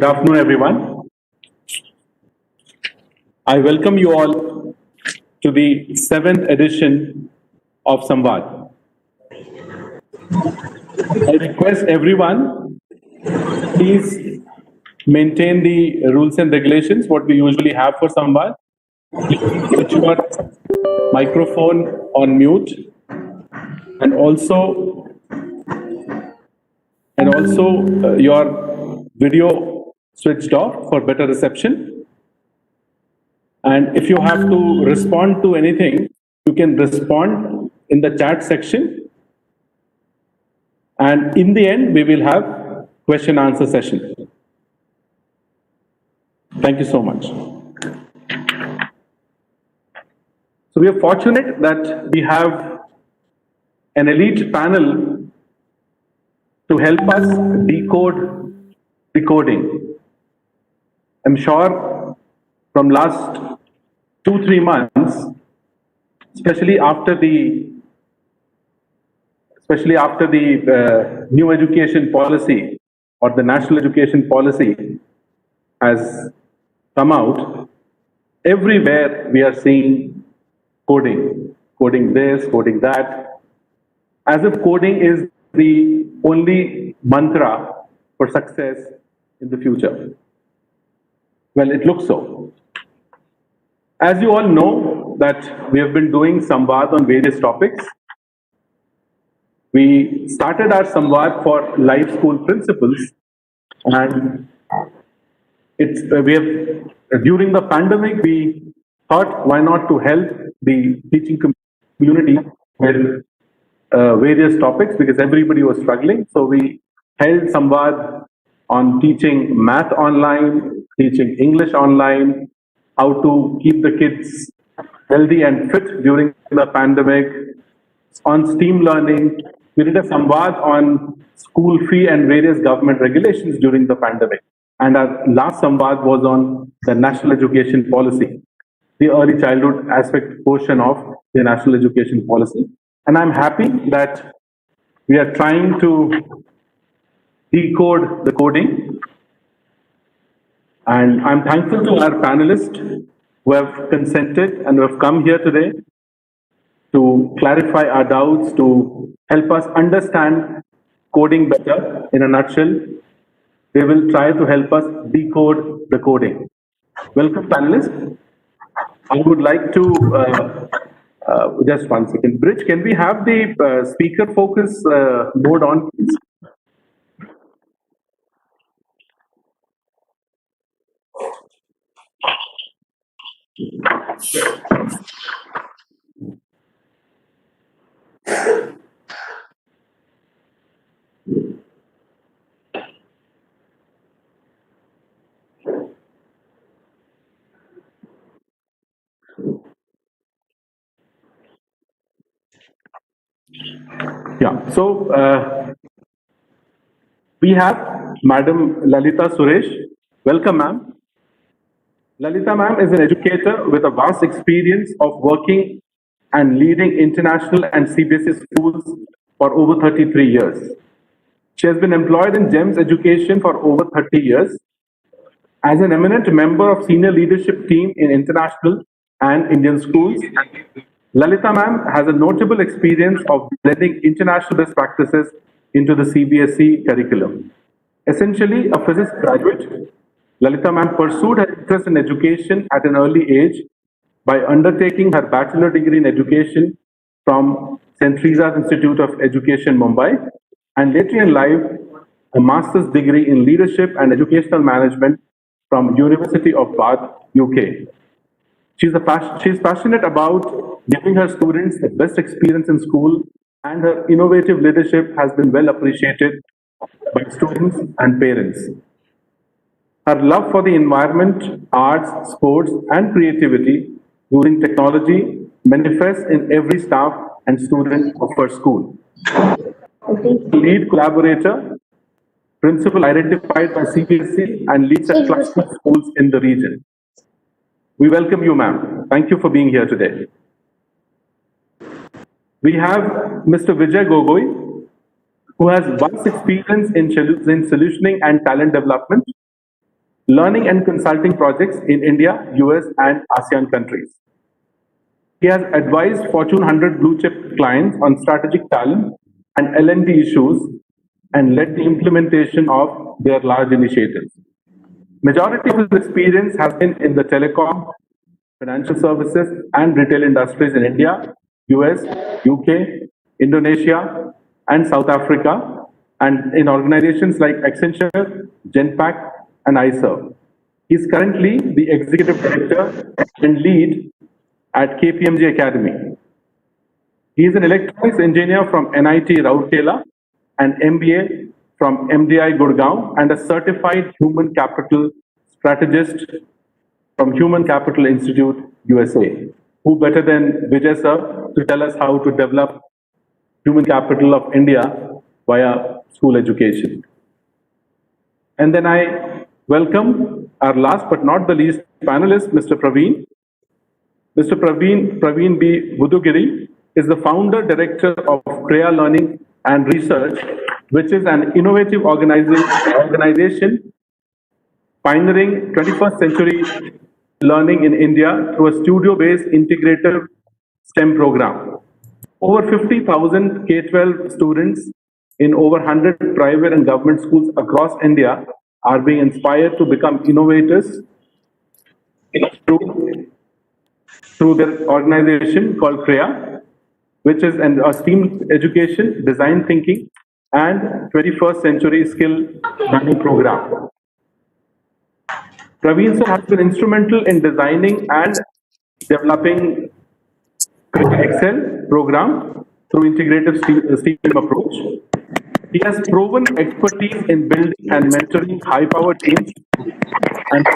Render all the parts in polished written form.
Good afternoon, everyone. I welcome you all to the 7th edition of SAMVAAD. I request everyone, please maintain the rules and regulations, what we usually have for SAMVAAD. Put your microphone on mute and also your video switched off for better reception. And if you have to respond to anything, you can respond in the chat section. And in the end, we will have question answer session. Thank you so much. So we are fortunate that we have an elite panel to help us decode decoding. I'm sure from last 2-3 months, especially after the new education policy or the national education policy has come out, everywhere we are seeing coding this, coding that, as if coding is the only mantra for success in the future. Well, it looks so. As you all know that we have been doing SAMVAAD on various topics. We started our SAMVAAD for life school principles, and during the pandemic, we thought, why not to help the teaching community with various topics, because everybody was struggling. So we held SAMVAAD on teaching math online, teaching English online, how to keep the kids healthy and fit during the pandemic, on STEAM learning. We did a SAMVAAD on school fee and various government regulations during the pandemic. And our last SAMVAAD was on the national education policy, the early childhood aspect portion of the national education policy. And I'm happy that we are trying to decode the coding. And I'm thankful to our panelists who have consented and who have come here today to clarify our doubts, to help us understand coding better. In a nutshell, they will try to help us decode the coding. Welcome, panelists. I would like to, just one second. Bridge, can we have the speaker focus mode on, please? Yeah, so we have Madam Lalita Suresh. Welcome, ma'am. Lalita ma'am is an educator with a vast experience of working and leading international and CBSE schools for over 33 years. She has been employed in GEMS education for over 30 years. As an eminent member of senior leadership team in international and Indian schools, Lalita ma'am has a notable experience of blending international best practices into the CBSE curriculum. Essentially a physics graduate, Lalita ma'am pursued her interest in education at an early age by undertaking her bachelor degree in education from St. Teresa's Institute of Education, Mumbai, and later in life, a master's degree in leadership and educational management from University of Bath, UK. She's passionate about giving her students the best experience in school, and her innovative leadership has been well appreciated by students and parents. Her love for the environment, arts, sports, and creativity using technology manifests in every staff and student of her school. Lead collaborator, principal identified by CBSE, and leads a cluster of schools in the region. We welcome you, ma'am. Thank you for being here today. We have Mr. Vijay who has vast experience in solutioning and talent development. learning and consulting projects in India, US, and ASEAN countries. He has advised Fortune 100 blue chip clients on strategic talent and L&D issues and led the implementation of their large initiatives. Majority of his experience has been in the telecom, financial services, and retail industries in India, US, UK, Indonesia, and South Africa, and in organizations like Accenture, Genpact, and iServe. He is currently the executive director and lead at KPMG Academy. He is an electronics engineer from NIT Rourkela, an MBA from MDI Gurgaon, and a certified human capital strategist from Human Capital Institute, USA. Who better than Vijay sir to tell us how to develop human capital of India via school education. And then I welcome our last but not the least panelist, Mr. Praveen. Mr. Praveen B. Budugiri is the founder director of CREA Learning and Research, which is an innovative organization pioneering 21st century learning in India through a studio-based integrative STEM program. Over 50,000 K-12 students in over 100 private and government schools across India are being inspired to become innovators through their organization called CREA, which is a STEAM education, design thinking, and 21st century skill learning program. Praveen sir has been instrumental in designing and developing Excel program through integrative STEAM approach. He has proven expertise in building and mentoring high-powered teams and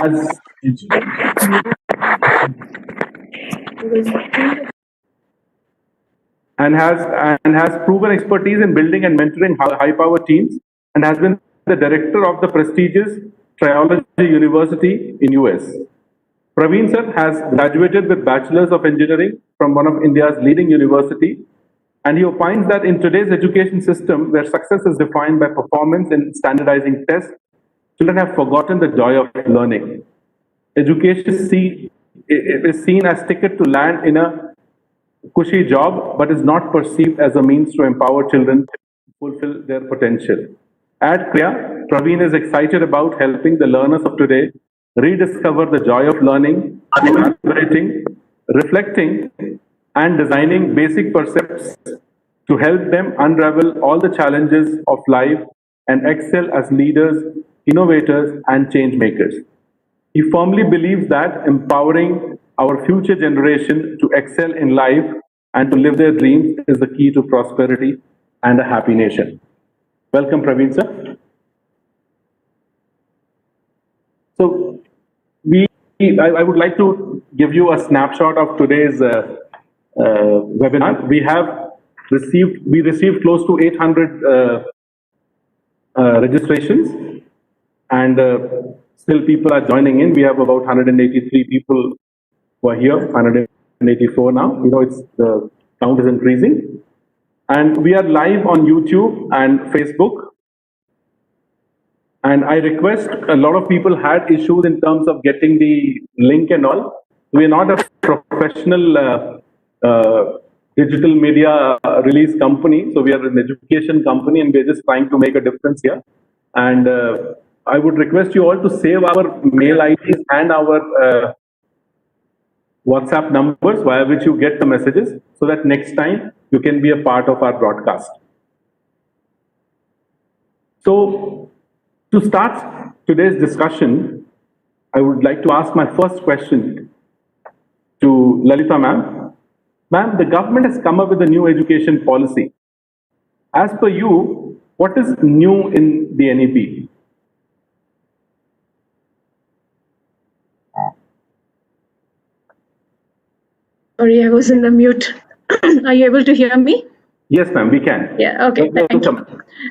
has proven expertise in building and mentoring high-powered teams and has been the director of the prestigious Triology University in US. Praveen sir has graduated with Bachelor's of Engineering from one of India's leading university, and he opines that in today's education system, where success is defined by performance in standardizing tests, children have forgotten the joy of learning. Education is seen as ticket to land in a cushy job, but is not perceived as a means to empower children to fulfill their potential. At CREA, Praveen is excited about helping the learners of today rediscover the joy of learning, collaborating, reflecting, and designing basic percepts to help them unravel all the challenges of life and excel as leaders, innovators, and change makers. He firmly believes that empowering our future generation to excel in life and to live their dreams is the key to prosperity and a happy nation. Welcome, Praveen sir. So, I would like to give you a snapshot of today's webinar. We received close to 800 registrations, and still people are joining in. We have about 183 people who are here, 184 now. You know, the count is increasing. And we are live on YouTube and Facebook. And I request, a lot of people had issues in terms of getting the link and all. We are not a professional digital media release company. So we are an education company, and we're just trying to make a difference here. And I would request you all to save our mail IDs and our WhatsApp numbers via which you get the messages, so that next time you can be a part of our broadcast. So, to start today's discussion, I would like to ask my first question to Lalita ma'am. Ma'am, the government has come up with a new education policy. As per you, what is new in the NEP? Sorry, I was in the mute. Are you able to hear me? Yes, ma'am, we can. Yeah, okay. Welcome.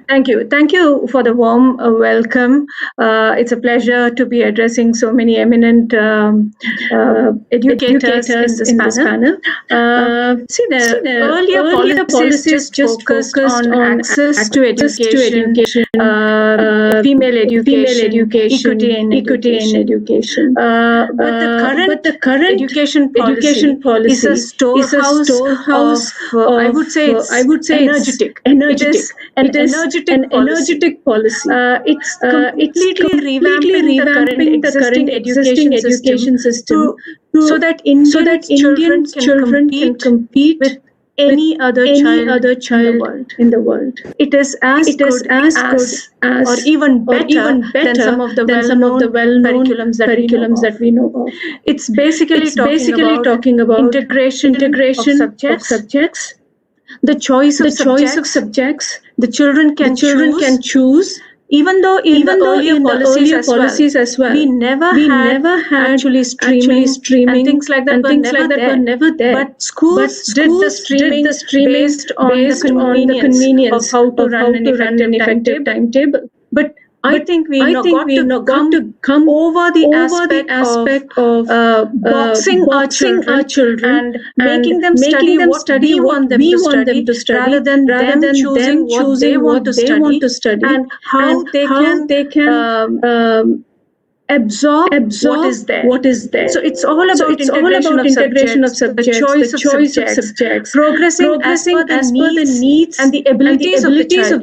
Thank you. Thank you for the warm welcome. It's a pleasure to be addressing so many eminent educators in this panel. See, the earlier policies just focused on access to education, female education, equity in education. But the current education policy is a storehouse of, I would say, it's energetic. It is an energetic policy. It's completely revamping the current existing education system so that Indian children can compete with any other child in the world. It is as good as or even better than some of the well-known curriculums that we know of. It's basically talking about integration of subjects, the choice of subjects. The children can choose. Even though in the earlier policies as well, we never had actually streaming and things like that were never there. But schools did the streaming based on the convenience of how to run an effective timetable. But I think we got to come over the aspect of boxing our children and making them study what we want them to study rather than them choosing what they want to study and how they can absorb what is there. So it's all about integration of subjects, the choice of subjects, progressing as per the needs and the abilities of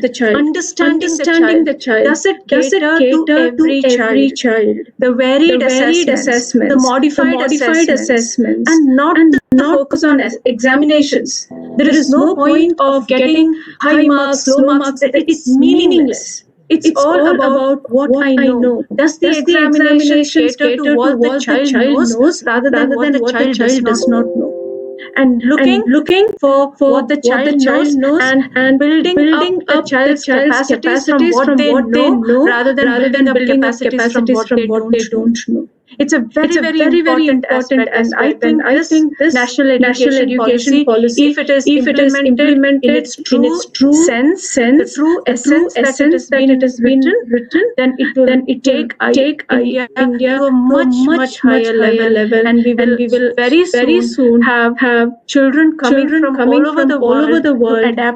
the child, understanding the child. Does it cater to every child? The varied assessments, the modified assessments, and not the focus on examinations. There is no point of getting high marks, low marks. It's meaningless. It's all about what I know. Does the examinations cater to what the child knows rather than what the child does not know? And looking for what the child knows and building up the child's capacities from what they know rather than building up capacities from what they don't know. It's a very important aspect, and I think this national education policy, if it is implemented in its true sense, the true essence that it has been written, then it will take India to a much higher level, and we will very soon have children coming from all over the world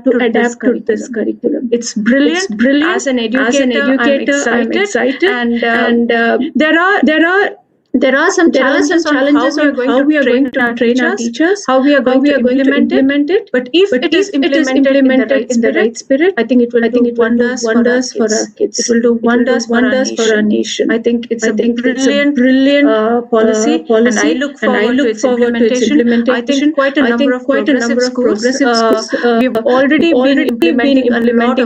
to adapt to this curriculum. It's brilliant. As an educator, I'm excited, and there are some challenges on how we are going to train our teachers, how we are going to implement it. But if it is implemented in the right spirit, I think it will do wonders for our kids. It will do wonders for our nation. I think it's a brilliant policy, and I look forward to its implementation. I think quite a number of progressive schools. We've already been implementing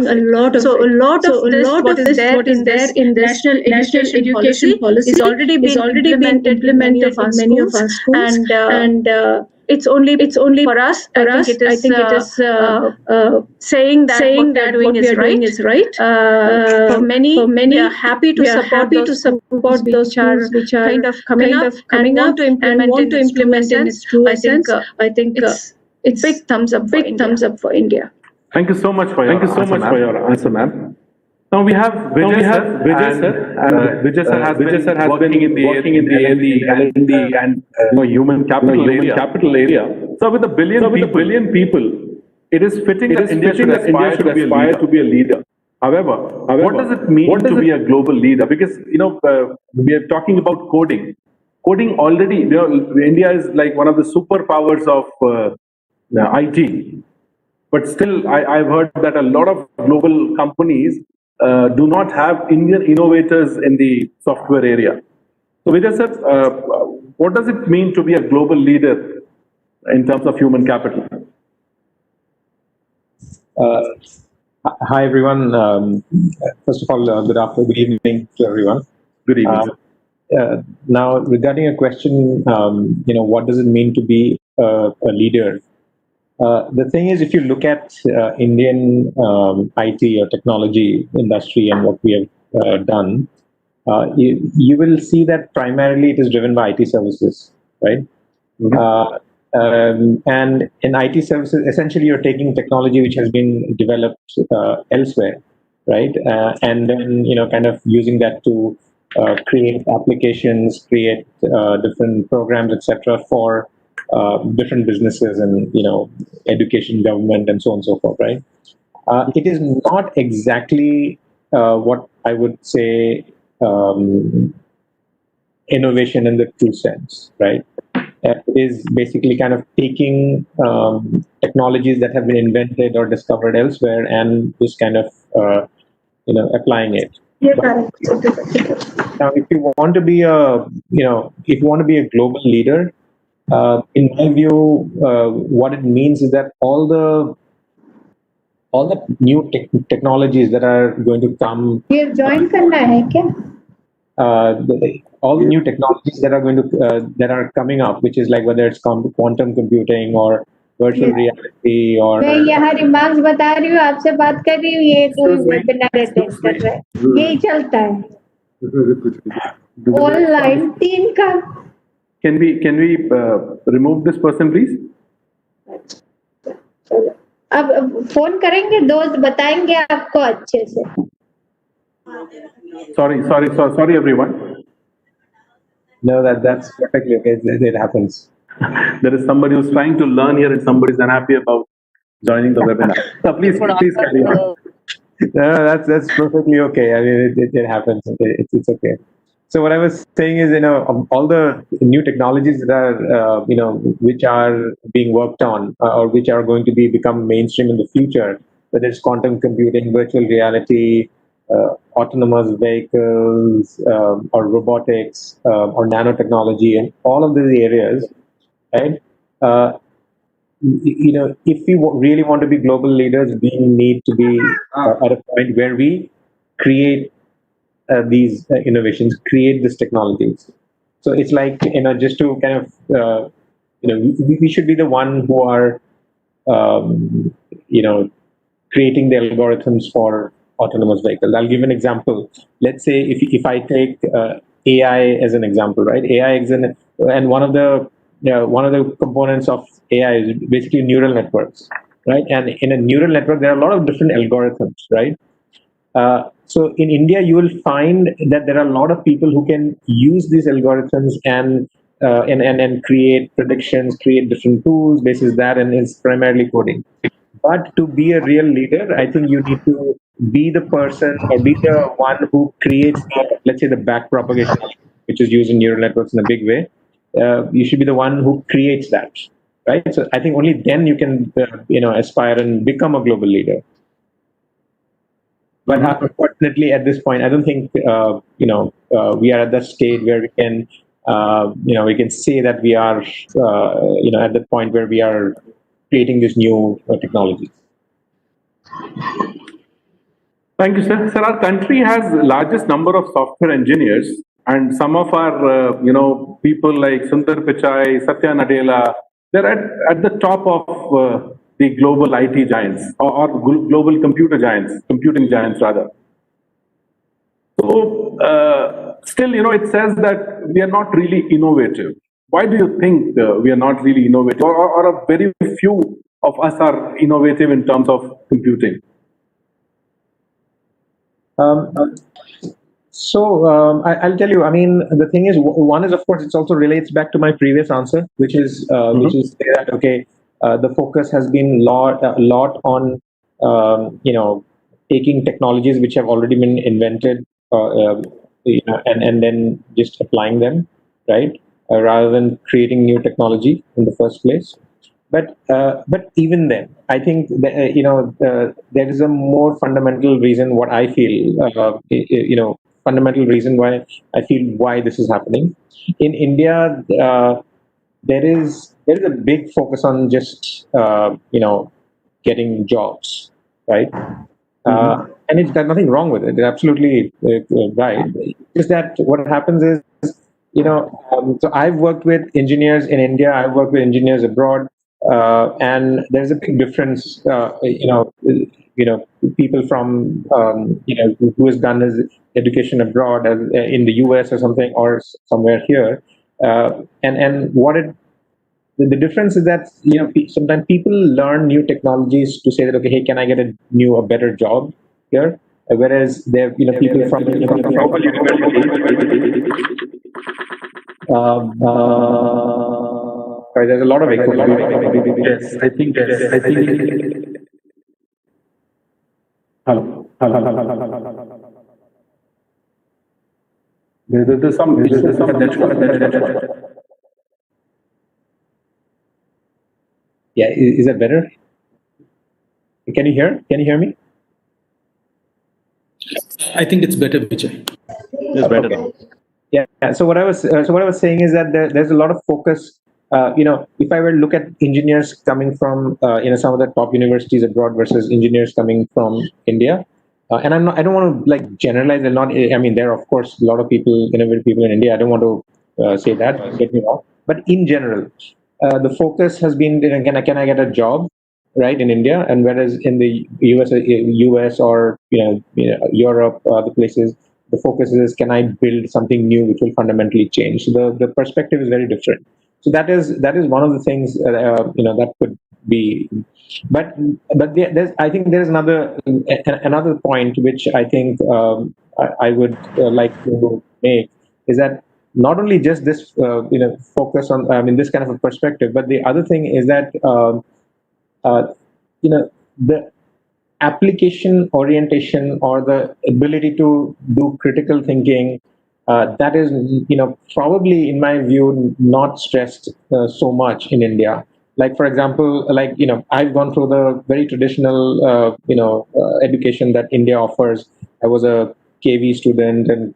a lot of what is there in this national education policy is already been implemented in many of our schools, and it's only for us. I think it is saying that what we are doing is right. For many, we are happy to support those schools which are kind of coming up and want to implement in its true essence. I think it's big thumbs up for India. Thank you so much for your answer, ma'am. Now we have Vijay sir, and Vijay sir has been working in the L&D and human capital area. So with a billion people, it is fitting that India should aspire to be a leader. However, what does it mean to be a global leader? Because we are talking about coding. Coding already, India is like one of the superpowers of IT. But still, I've heard that a lot of global companies do not have Indian innovators in the software area. So Vijay sir, what does it mean to be a global leader in terms of human capital? Hi everyone. First of all, good evening to everyone. Good evening. Now, regarding a question, what does it mean to be a leader? The thing is, if you look at Indian IT or technology industry and what we have done, you will see that primarily it is driven by IT services, right? Mm-hmm. And in IT services, essentially, you're taking technology which has been developed elsewhere, right? And then kind of using that to create applications, create different programs, etc., for different businesses and education, government, and so on and so forth, right? It is not exactly what I would say innovation in the true sense, right? Is basically kind of taking technologies that have been invented or discovered elsewhere and just kind of applying it. Now, if you want to be a global leader, in my view, what it means is that all the new technologies that are going to come. ये join करना है क्या? All the new technologies that are going to that are coming up, which is like whether it's quantum computing or virtual reality or. मैं यहाँ remarks बता रही हूँ, आपसे बात कर रही हूँ, ये कोई webinar attend कर रहा है, यही चलता है. Online team का. Can we remove this person, please? अब फोन करेंगे, दोस्त बताएंगे आपको अच्छे से. Sorry, everyone. No, that's perfectly okay. It happens. There is somebody who's trying to learn here, and somebody is unhappy about joining the webinar. So please carry on. No, that's perfectly okay. I mean, it happens. It's okay. So what I was saying is, all the new technologies that are, which are being worked on or which are going to become mainstream in the future, whether it's quantum computing, virtual reality, autonomous vehicles, or robotics, or nanotechnology, and all of these areas, right? If we really want to be global leaders, we need to be at a point where we create these innovations, create these technologies. So it's like, just to kind of, we should be the one who are, creating the algorithms for autonomous vehicles. I'll give an example. Let's say if I take AI as an example, right? AI is and one of the components of AI is basically neural networks, right? And in a neural network, there are a lot of different algorithms, right? So in India, you will find that there are a lot of people who can use these algorithms and create predictions, create different tools, basis that, and it's primarily coding. But to be a real leader, I think you need to be the person or be the one who creates, let's say, the back propagation, which is used in neural networks in a big way. You should be the one who creates that, right? So I think only then you can, aspire and become a global leader. But unfortunately, at this point, I don't think we are at that stage where we can say that we are at the point where we are creating this new technology. Thank you, sir. Sir, our country has the largest number of software engineers, and some of our people like Sundar Pichai, Satya Nadella, they're at the top of the global IT giants or global computing giants rather. So still, it says that we are not really innovative. Why do you think we are not really innovative, or a very few of us are innovative in terms of computing? I'll tell you. I mean, the thing is, one is, of course, it also relates back to my previous answer, which is that okay. The focus has been a lot on taking technologies which have already been invented, and then just applying them, right? Rather than creating new technology in the first place. But even then, I think that, there is a more fundamental reason what I feel. Fundamental reason why I feel why this is happening in India. There is a big focus on just getting jobs, right? And there's nothing wrong with it. They're absolutely right. Just that what happens is, so I've worked with engineers in India. I've worked with engineers abroad, and there's a big difference. People from who has done his education abroad, in the US or something, or somewhere here, and the difference is that sometimes people learn new technologies to say that, okay, hey, can I get a better job here? Whereas there, people from sorry, there's a lot of echo. Yes, I think. Hello. There's some. Yeah, is that better? Can you hear me? I think it's better, Vijay. It's better now. Yeah. So what I was saying is that there's a lot of focus. If I were to look at engineers coming from some of the top universities abroad versus engineers coming from India, and I don't want to generalize. I mean, there are of course a lot of innovative people in India. I don't want to say that. Get me wrong. But in general, the focus has been, can I get a job, right, in India, and whereas in the US or Europe, other places, the focus is, can I build something new which will fundamentally change? So the perspective is very different. So that is one of the things that could be. But I think there's another point which I think I would like to make, is that not only just this focus on this kind of a perspective, but the other thing is that the application orientation or the ability to do critical thinking, that is probably in my view not stressed so much in India. Like, for example, I've gone through the very traditional education that India offers. I was a KV student and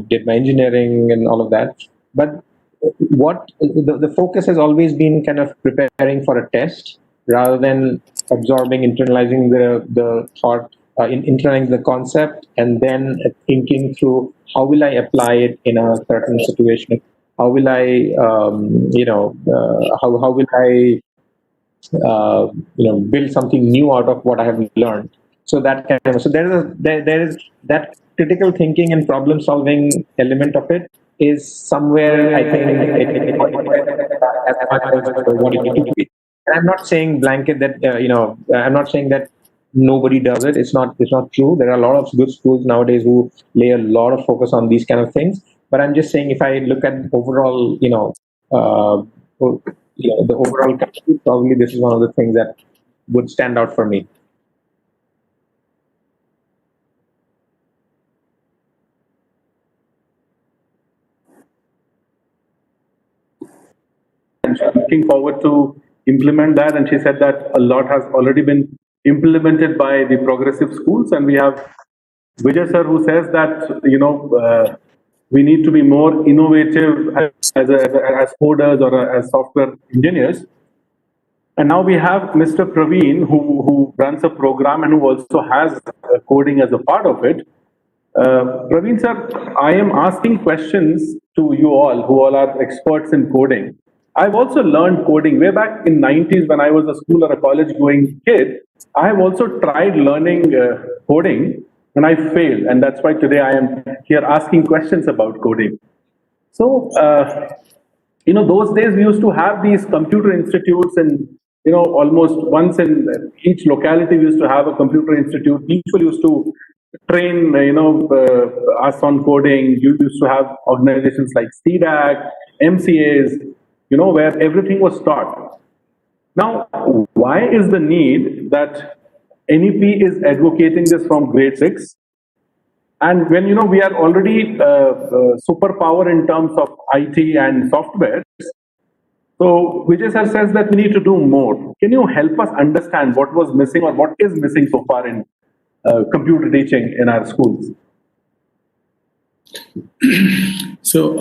did my engineering and all of that. But what the focus has always been kind of preparing for a test rather than absorbing, internalizing the thought, internalizing the concept, and then thinking through how will I apply it in a certain situation. How will I, how will I, build something new out of what I have learned. So that there is that critical thinking and problem solving element of it is somewhere, I think, as much as what it needs to be. And I'm not saying blanket that I'm not saying that nobody does it. It's not true. There are a lot of good schools nowadays who lay a lot of focus on these kind of things. But I'm just saying, if I look at overall, the overall country, probably this is one of the things that would stand out for me. And she's looking forward to implement that. And she said that a lot has already been implemented by the progressive schools. And we have Vijay sir, who says that, we need to be more innovative as coders or as software engineers. And now we have Mr. Praveen, who runs a program and who also has coding as a part of it. Praveen sir, I am asking questions to you all who all are experts in coding. I've also learned coding way back in 90s when I was a school or a college going kid. I have also tried learning coding and I failed. And that's why today I am here asking questions about coding. So, those days we used to have these computer institutes, and almost once in each locality we used to have a computer institute. People used to train us on coding. You used to have organizations like CDAC, MCAs, where everything was taught. Now, why is the need that NEP is advocating this from grade 6? And when we are already superpower in terms of IT and software, so Vijay sir says that we need to do more. Can you help us understand what was missing or what is missing so far in computer teaching in our schools? So,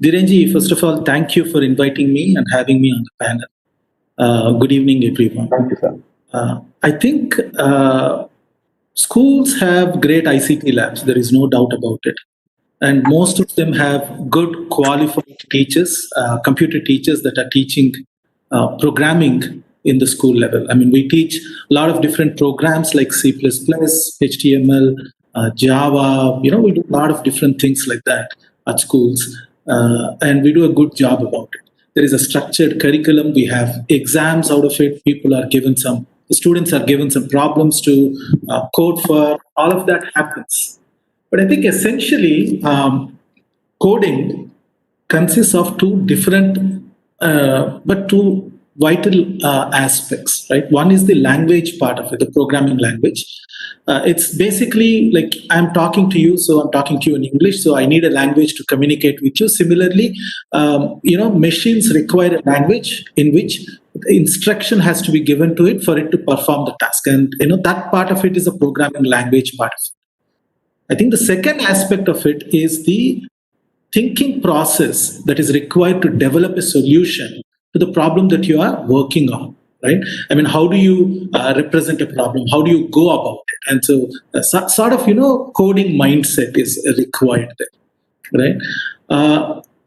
Dhirenji, first of all, thank you for inviting me and having me on the panel. Good evening, everyone. Thank you, sir. I think schools have great ICT labs. There is no doubt about it. And most of them have good qualified teachers, computer teachers that are teaching programming in the school level. I mean, we teach a lot of different programs like C++, HTML, Java. We do a lot of different things like that at schools. And we do a good job about it. There is a structured curriculum. We have exams out of it. The students are given some problems to code for. All of that happens. But I think essentially, coding consists of two different but two vital aspects, right? One is the language part of it, the programming language. It's basically like I'm talking to you, so I'm talking to you in English, so I need a language to communicate with you. Similarly, machines require a language in which instruction has to be given to it for it to perform the task. And that part of it is a programming language part of it. I think the second aspect of it is the thinking process that is required to develop a solution to the problem that you are working on, right? I mean, how do you represent a problem? How do you go about it? And so sort of, coding mindset is required there, right?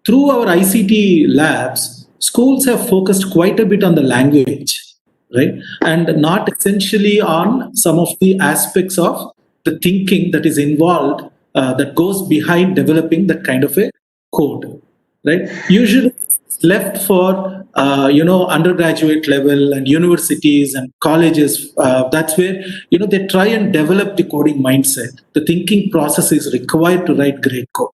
Through our ICT labs, schools have focused quite a bit on the language, right? And not essentially on some of the aspects of the thinking that is involved, that goes behind developing that kind of a code, right? Usually it's left for undergraduate level and universities and colleges. That's where they try and develop the coding mindset. The thinking process is required to write great code.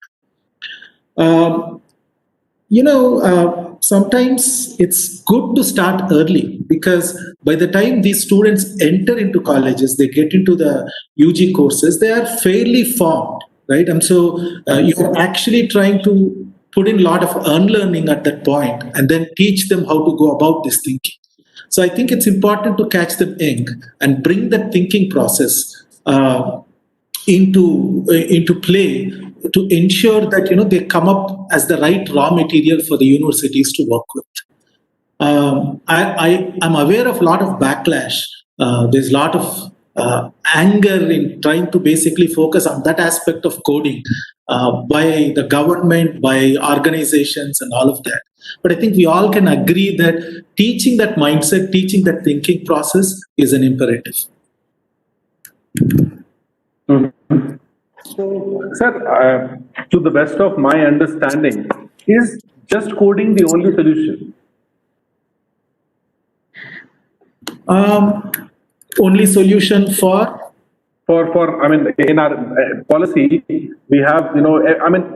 Sometimes it's good to start early, because by the time these students enter into colleges, they get into the UG courses, they are fairly formed, right? And so you're actually trying to put in a lot of unlearning at that point and then teach them how to go about this thinking. So I think it's important to catch them young and bring that thinking process into play, to ensure that they come up as the right raw material for the universities to work with. I'm aware of a lot of backlash. There's a lot of anger in trying to basically focus on that aspect of coding by the government, by organizations, and all of that. But I think we all can agree that teaching that mindset, teaching that thinking process is an imperative. Mm-hmm. So, sir, to the best of my understanding, is just coding the only solution? Only solution for I mean, in our policy, we have,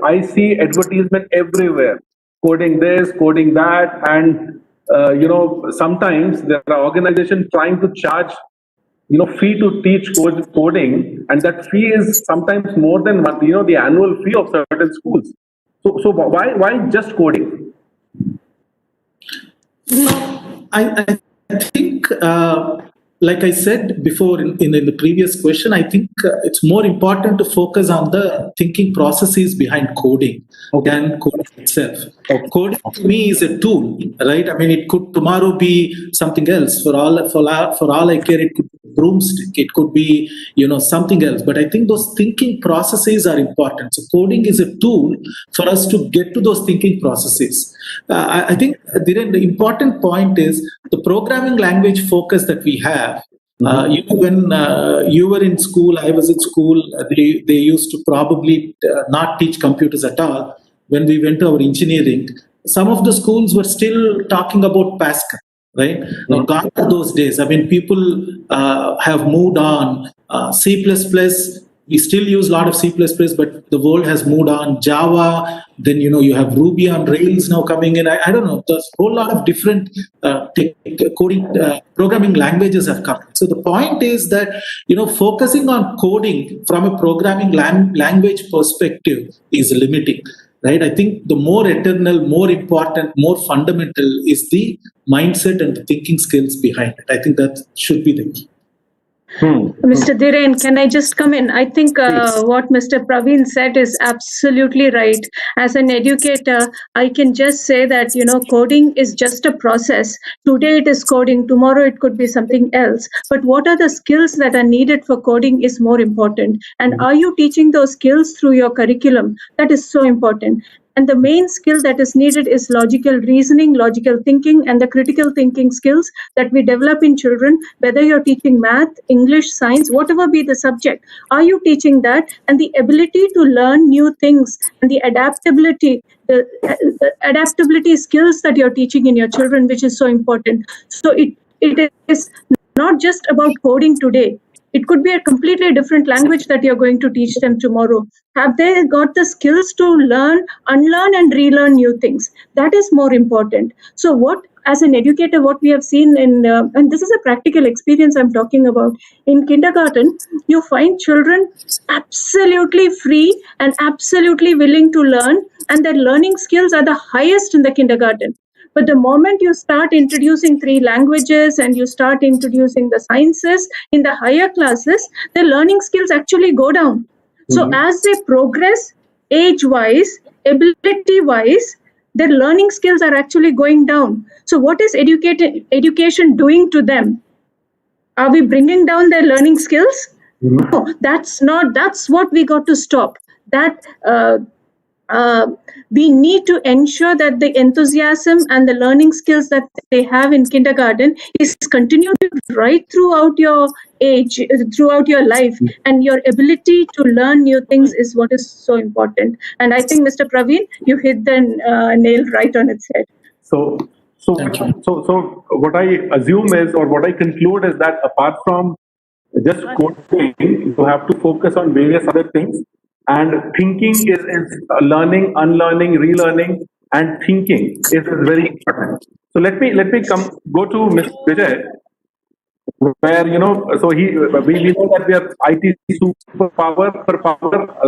I see advertisement everywhere, coding this, coding that, and, sometimes there are organizations trying to charge, fee to teach coding, and that fee is sometimes more than the annual fee of certain schools. So why just coding? I think, like I said before in the previous question, I think it's more important to focus on the thinking processes behind coding than coding itself. Coding to me is a tool, right? I mean, it could tomorrow be something else. For all I care, it could be a broomstick. It could be something else. But I think those thinking processes are important. So coding is a tool for us to get to those thinking processes. I think the important point is the programming language focus that we have. When you were in school, I was in school, they used to probably not teach computers at all. When we went to our engineering, some of the schools were still talking about Pascal, right? Now, gone are those days. I mean, people have moved on. C++, we still use a lot of C++, but the world has moved on. Java, then you have Ruby on Rails now coming in. I don't know. There's a whole lot of different coding programming languages have come. So the point is that focusing on coding from a programming language perspective is limiting, right? I think the more eternal, more important, more fundamental is the mindset and the thinking skills behind it. I think that should be the key. Mr. Dhiren, can I just come in? I think what Mr. Praveen said is absolutely right. As an educator, I can just say that, coding is just a process. Today it is coding, tomorrow it could be something else. But what are the skills that are needed for coding is more important. And are you teaching those skills through your curriculum? That is so important. And the main skill that is needed is logical reasoning, logical thinking, and the critical thinking skills that we develop in children, whether you're teaching math, English, science, whatever be the subject. Are you teaching that? And the ability to learn new things and the adaptability, the adaptability skills that you're teaching in your children, which is so important. So it is not just about coding today. It could be a completely different language that you're going to teach them tomorrow. Have they got the skills to learn, unlearn, and relearn new things? That is more important. So what, as an educator, what we have seen in, and this is a practical experience I'm talking about, in kindergarten, you find children absolutely free and absolutely willing to learn, and their learning skills are the highest in the kindergarten. But the moment you start introducing 3 languages and you start introducing the sciences in the higher classes, the learning skills actually go down. So as they progress, age-wise, ability-wise, their learning skills are actually going down. So what is education doing to them? Are we bringing down their learning skills? No, that's what we got to stop. That we need to ensure that the enthusiasm and the learning skills that they have in kindergarten is continued right throughout your age, throughout your life, and your ability to learn new things is what is so important. And I think, Mr. Praveen, you hit the nail right on its head. So what I assume is, or what I conclude is that apart from just coding, you have to focus on various other things. And thinking is learning, unlearning, relearning, and thinking is very important. So let me go to Mr. Vijay, where so we know that we are IT superpower,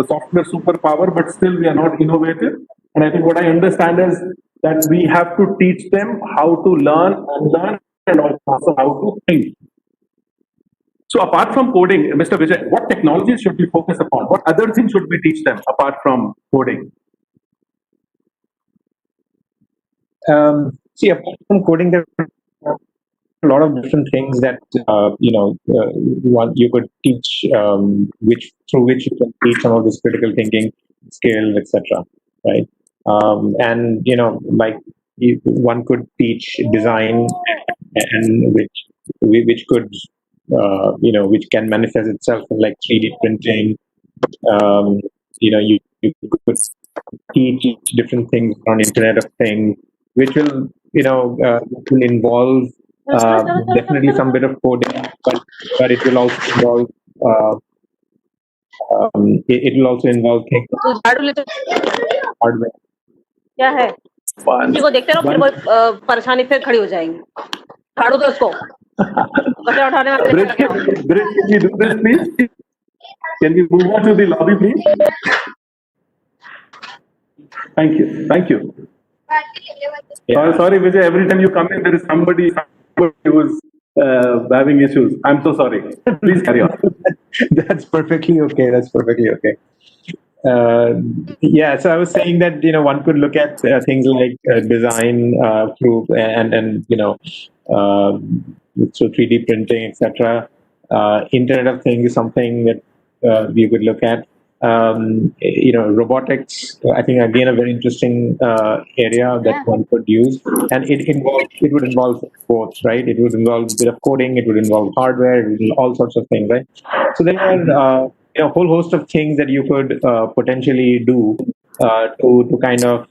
software superpower, but still we are not innovative. And I think what I understand is that we have to teach them how to learn, unlearn, and also how to think. So apart from coding, Mr. Vijay, what technologies should we focus upon? What other things should we teach them apart from coding? See, apart from coding, there are a lot of different things that you could teach, through which you can teach some of this critical thinking skills, etc. Right? And one could teach design, and which could which can manifest itself in like 3D printing. You could teach different things on Internet of Things, which will will involve definitely some bit of coding, but it will also involve it will also involve things hardware. क्या है किसी को देखते रहो फिर कोई परेशानी फिर खड़ी हो जाएंगी झाड़ू दो उसको कचरा उठाने वाले Bridge, can you do this, please? Can you move on to the lobby, please? Thank you. Sorry, Vijay. Every time you come in, there is somebody who is having issues. I'm so sorry. Please carry on. That's perfectly okay. So I was saying that one could look at things like design through and through 3D printing, etc. Internet of Things is something that we could look at. Robotics, I think, again, a very interesting area that one could use, and it would involve both, right? It would involve a bit of coding, it would involve hardware, it would involve all sorts of things, right? So there are a whole host of things that you could potentially do to kind of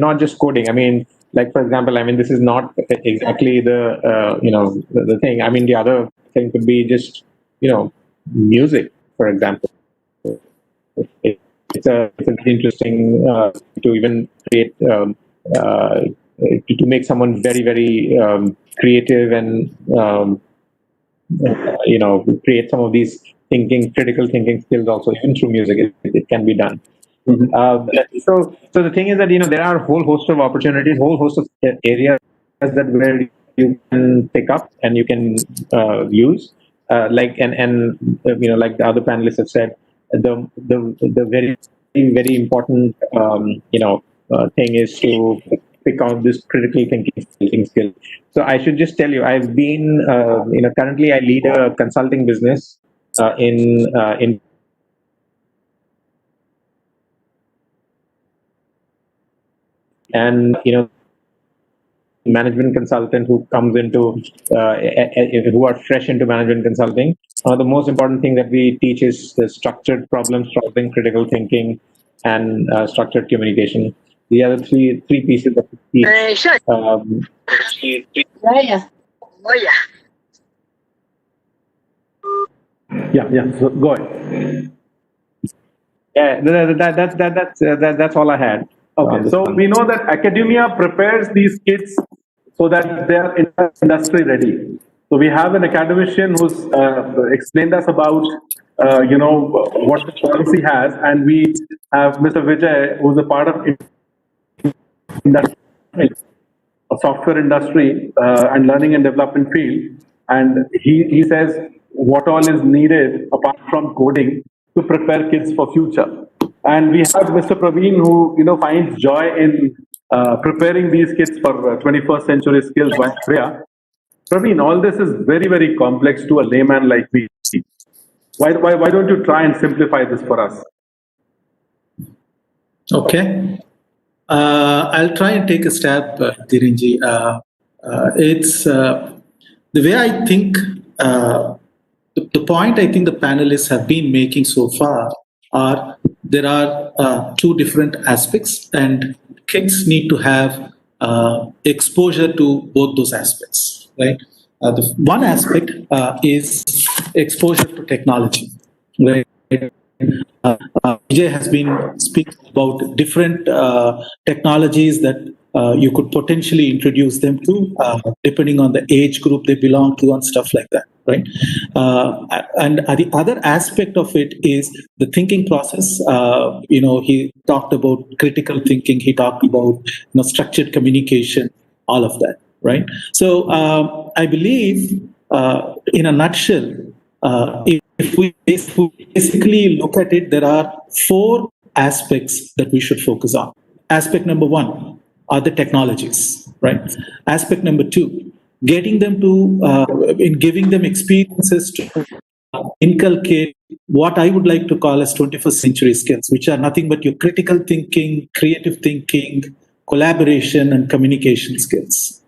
not just coding. I mean, like, for example, this is not exactly the thing. I mean, the other thing could be just music, for example. It's a very interesting to even create to make someone very, very creative and create some of these critical thinking skills also, even through music. It can be done. So the thing is that there are a whole host of opportunities, whole host of areas that where you can pick up and you can use. Like the other panelists have said, the very, very important thing is to pick out this critical thinking skill. So I should just tell you, I've been currently I lead a consulting business in and management consultant who comes into who are fresh into management consulting, the most important thing that we teach is the structured problem solving, critical thinking, and structured communication. The other three pieces that we teach. Yeah. So go ahead. Yeah, that's all I had. Okay, so we know that academia prepares these kids so that they are industry ready. So we have an academician who's explained us about what the policy has, and we have Mr. Vijay, who's a part of industry, a software industry and learning and development field, and he says what all is needed apart from coding to prepare kids for future. And we have Mr. Praveen, who finds joy in preparing these kids for 21st century skills via Kriya. Praveen, all this is very, very complex to a layman like me. Why don't you try and simplify this for us? Okay. I'll try and take a stab, Dhirenji. It's the way I think, the point I think the panelists have been making so far are there are two different aspects, and kids need to have exposure to both those aspects, right? The one aspect is exposure to technology, right? Vijay has been speaking about different technologies that you could potentially introduce them to, depending on the age group they belong to and stuff like that, right? And the other aspect of it is the thinking process. He talked about critical thinking. He talked about structured communication, all of that, right? So I believe, in a nutshell, if we basically look at it, there are four aspects that we should focus on. Aspect number one are the technologies, right? Aspect number two, getting them to, in giving them experiences to inculcate what I would like to call as 21st century skills, which are nothing but your critical thinking, creative thinking, collaboration, and communication skills.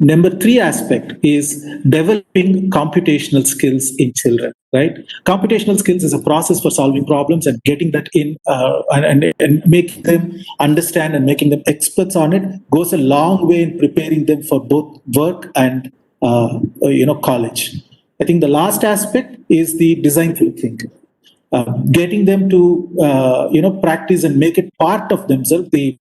Number three aspect is developing computational skills in children, right? Computational skills is a process for solving problems and getting that in and making them understand and making them experts on it goes a long way in preparing them for both work and college. I think the last aspect is the design thinking. Getting them to practice and make it part of themselves, the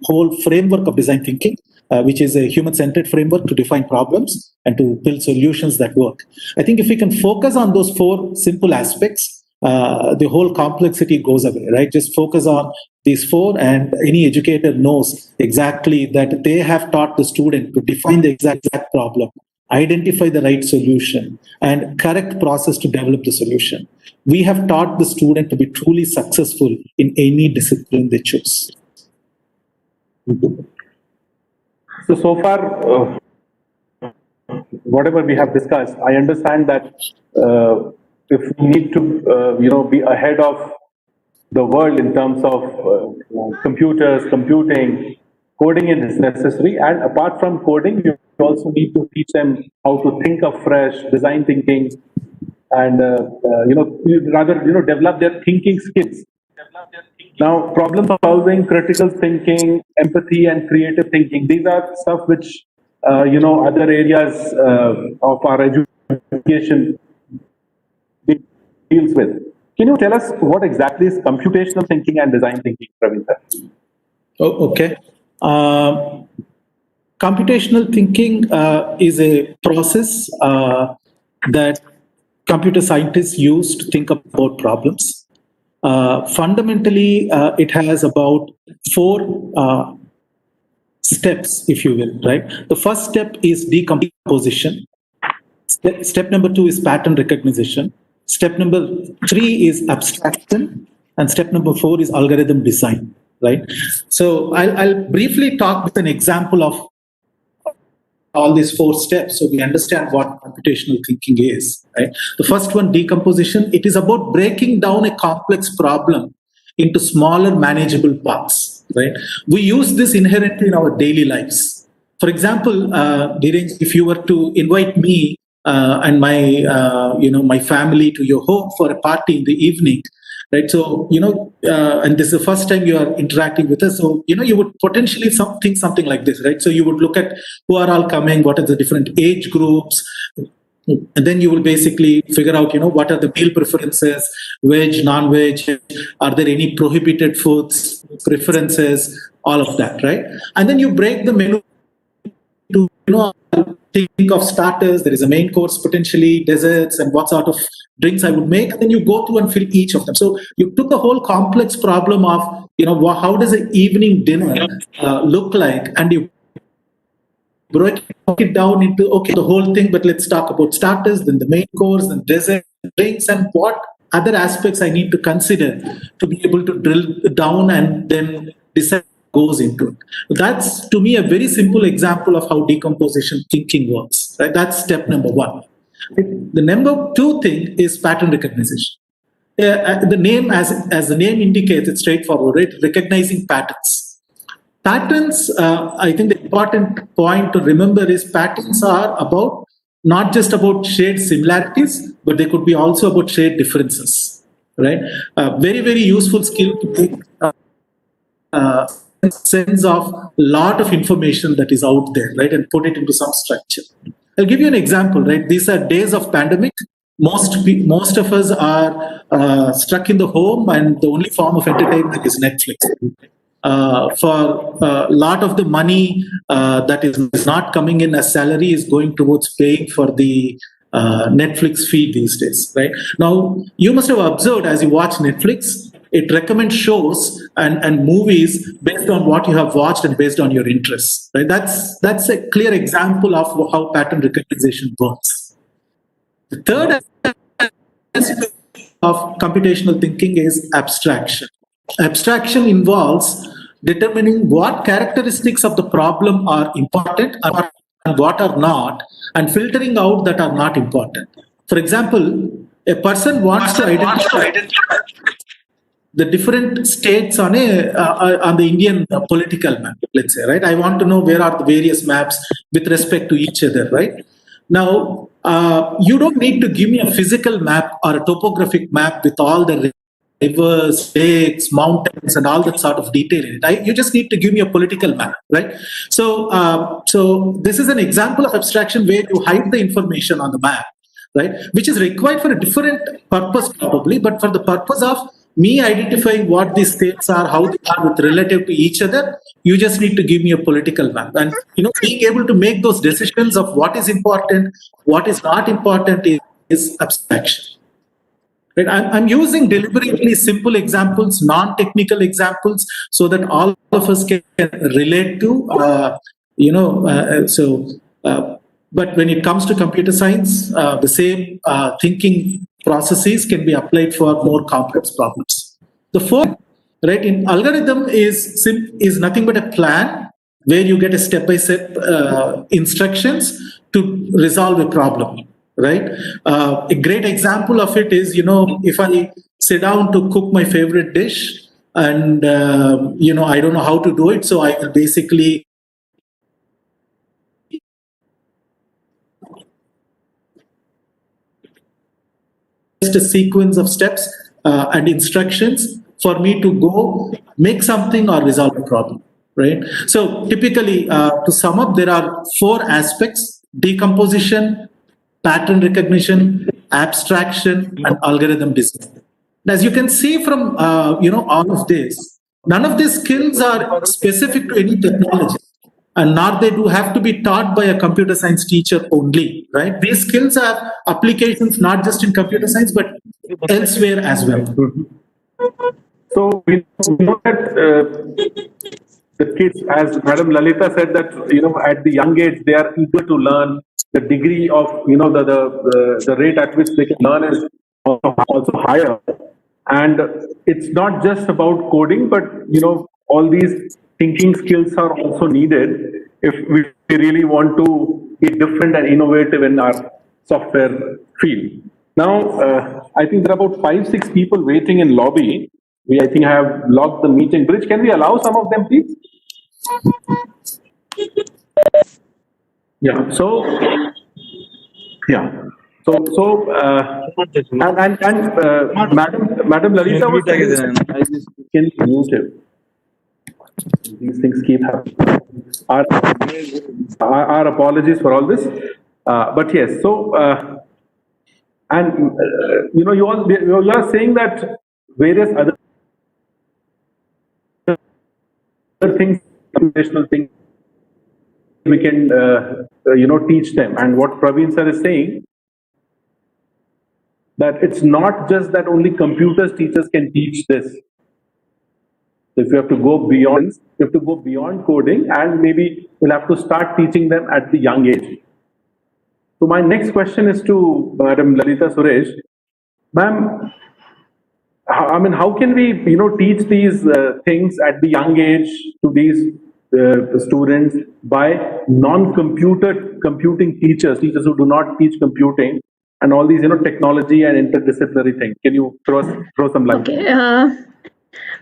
whole framework of design thinking, which is a human-centered framework to define problems and to build solutions that work. I think if we can focus on those four simple aspects, the whole complexity goes away, right? Just focus on these four, and any educator knows exactly that they have taught the student to define the exact problem, identify the right solution, and correct process to develop the solution. We have taught the student to be truly successful in any discipline they choose. So far, whatever we have discussed, I understand that if we need to, be ahead of the world in terms of computers, computing, coding is necessary. And apart from coding, you also need to teach them how to think afresh, design thinking, and develop their thinking skills. Now, problem solving, critical thinking, empathy, and creative thinking, these are stuff which, other areas of our education deals with. Can you tell us what exactly is computational thinking and design thinking, Praveen? Oh, okay. Computational thinking is a process that computer scientists use to think about problems. Fundamentally, it has about four steps, if you will, right? The first step is decomposition. Step number two is pattern recognition. Step number three is abstraction. And step number four is algorithm design, right? So I'll briefly talk with an example of all these four steps so we understand what computational thinking is, right? The first one, decomposition, it is about breaking down a complex problem into smaller manageable parts. right? We use this inherently in our daily lives. For example, Dhiren, if you were to invite me and my my family to your home for a party in the evening, right? So and this is the first time you are interacting with us, so you would potentially think something like this, right? So you would look at who are all coming, what are the different age groups, and then you will basically figure out what are the meal preferences, veg, non-veg, are there any prohibited foods, preferences, all of that, right? And then you break the menu to think of starters, there is a main course, potentially desserts, and what sort of drinks I would make, and then you go through and fill each of them. So you took the whole complex problem of how does an evening dinner look like, and you broke it down into the whole thing, but let's talk about starters, then the main course, then dessert, drinks, and what other aspects I need to consider to be able to drill down and then decide what goes into it. That's, to me, a very simple example of how decomposition thinking works. Right? That's step number one. The number two thing is pattern recognition. The name, as the name indicates, it's straightforward, right? Recognizing patterns. Patterns, I think the important point to remember is patterns are about not just about shared similarities, but they could be also about shared differences, right? Very, very useful skill to make sense of a lot of information that is out there, right? And put it into some structure. I'll give you an example, right? These are days of pandemic. Most of us are stuck in the home, and the only form of entertainment is Netflix. For a lot of the money that is not coming in as salary is going towards paying for the Netflix feed these days, right? Now, you must have observed as you watch Netflix, it recommends shows and movies based on what you have watched and based on your interests, right? That's a clear example of how pattern recognition works. The third aspect of computational thinking is abstraction. Abstraction involves determining what characteristics of the problem are important and what are not, and filtering out that are not important. For example, a person wants to identify the different states on the Indian political map, let's say, right? I want to know where are the various maps with respect to each other, right? Now, you don't need to give me a physical map or a topographic map with all the rivers, lakes, mountains, and all that sort of detail in it. You just need to give me a political map, right? So this is an example of abstraction where you hide the information on the map, right? Which is required for a different purpose probably, but for the purpose of me identifying what these states are, how they are with relative to each other, you just need to give me a political map. And being able to make those decisions of what is important, what is not important is abstraction. Right? I'm using deliberately simple examples, non-technical examples, so that all of us can relate to, but when it comes to computer science, the same thinking processes can be applied for more complex problems. The fourth, right, in algorithm is nothing but a plan where you get a step-by-step instructions to resolve a problem. Right? A great example of it is, if I sit down to cook my favorite dish and, I don't know how to do it, so I will basically just a sequence of steps and instructions for me to go make something or resolve a problem, right? So typically, to sum up, there are 4 aspects: decomposition, pattern recognition, abstraction, and algorithm design. As you can see from all of this, none of these skills are specific to any technology, and nor they do have to be taught by a computer science teacher only, right? These skills have applications not just in computer science but elsewhere as well. So we know that the kids, as Madam Lalita said, that at the young age they are eager to learn. The degree of the rate at which they can learn is also higher, and it's not just about coding, but all these thinking skills are also needed if we really want to be different and innovative in our software field. Now, I think there are about 5-6 people waiting in lobby. I think, have logged the meeting. Bridge, can we allow some of them, please? Yeah. So, yeah. Madam Lalita was saying, can you mute him? These things keep happening. Our apologies for all this. But yes, so, you are saying that various other things, computational things, we can, teach them. And what Praveen sir is saying, that it's not just that only computers teachers can teach this. If you have to go beyond coding, and maybe we'll have to start teaching them at the young age. So my next question is to Madam Lalita Suresh. Ma'am, how can we, teach these things at the young age to these students by non-computing teachers who do not teach computing and all these, technology and interdisciplinary things? Can you throw some light? Okay.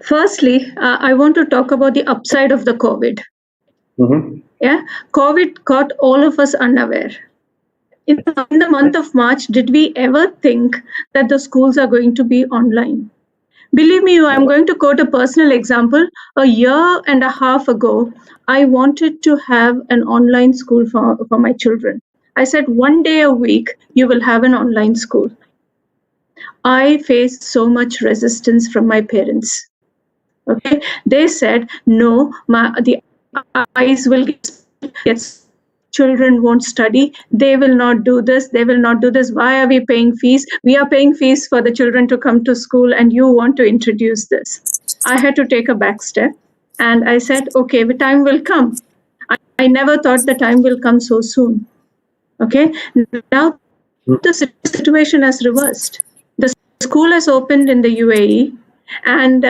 Firstly, I want to talk about the upside of the COVID. Mm-hmm. Yeah, COVID caught all of us unaware. In the month of March, did we ever think that the schools are going to be online? Believe me, I'm going to quote a personal example. A year and a half ago, I wanted to have an online school for my children. I said, 1 day a week, you will have an online school. I faced so much resistance from my parents. Okay, they said, no, the eyes will get, children won't study, they will not do this, why are we paying fees? We are paying fees for the children to come to school, and you want to introduce this. I had to take a back step, and I said, okay, the time will come. I never thought the time will come so soon. Okay, now the situation has reversed. The school has opened in the UAE, and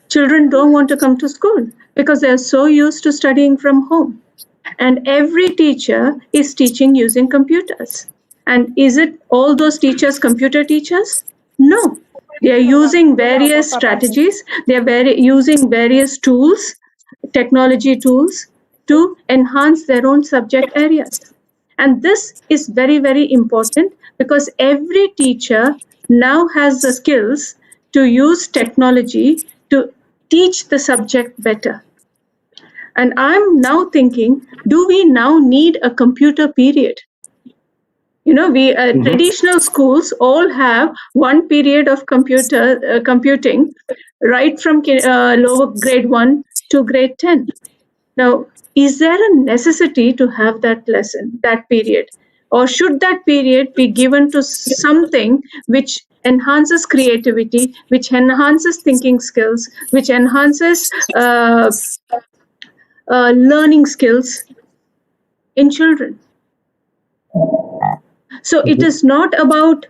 children don't want to come to school because they're so used to studying from home. And every teacher is teaching using computers. And is it all those teachers computer teachers? No. They are using various strategies. They are using various tools, technology tools, to enhance their own subject areas. And this is very, very important, because every teacher now has the skills to use technology to teach the subject better. And I'm now thinking, do we now need a computer period? Traditional schools all have one period of computing, right from lower grade 1 to grade 10. Now, is there a necessity to have that lesson, that period? Or should that period be given to something which enhances creativity, which enhances thinking skills, which enhances learning skills in children? So it is not about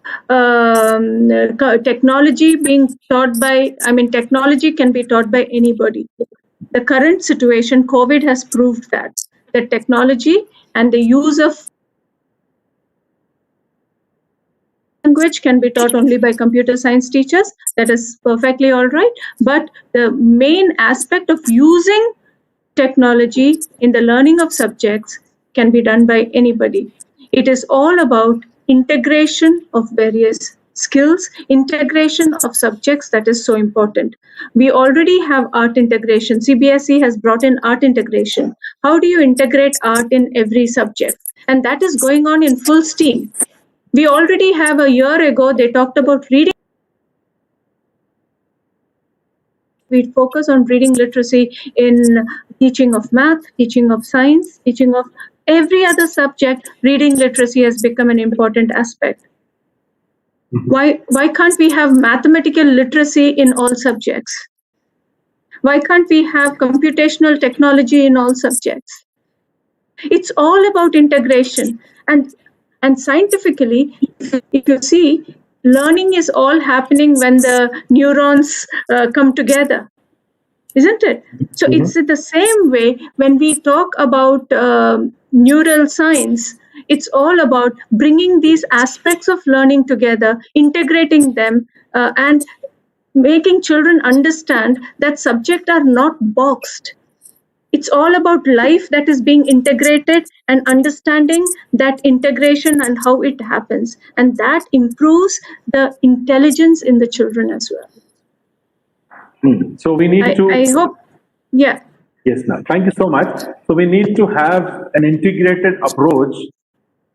technology being taught by, technology can be taught by anybody. The current situation, COVID has proved that technology and the use of language can be taught only by computer science teachers. That is perfectly all right. But the main aspect of using technology in the learning of subjects can be done by anybody. It is all about integration of various skills, integration of subjects, that is so important. We already have art integration. CBSE has brought in art integration. How do you integrate art in every subject? And that is going on in full steam. We already have, a year ago, they talked about reading. We focus on reading literacy in teaching of math, teaching of science, teaching of every other subject. Reading literacy has become an important aspect. Why can't we have mathematical literacy in all subjects? Why can't we have computational technology in all subjects? It's all about integration. And scientifically, if you see, learning is all happening when the neurons come together, isn't it? So it's the same way when we talk about neural science. It's all about bringing these aspects of learning together, integrating them, and making children understand that subjects are not boxed. It's all about life that is being integrated and understanding that integration and how it happens. And that improves the intelligence in the children as well. So we need to... I hope, yeah. Yes, ma'am. Thank you so much. So we need to have an integrated approach,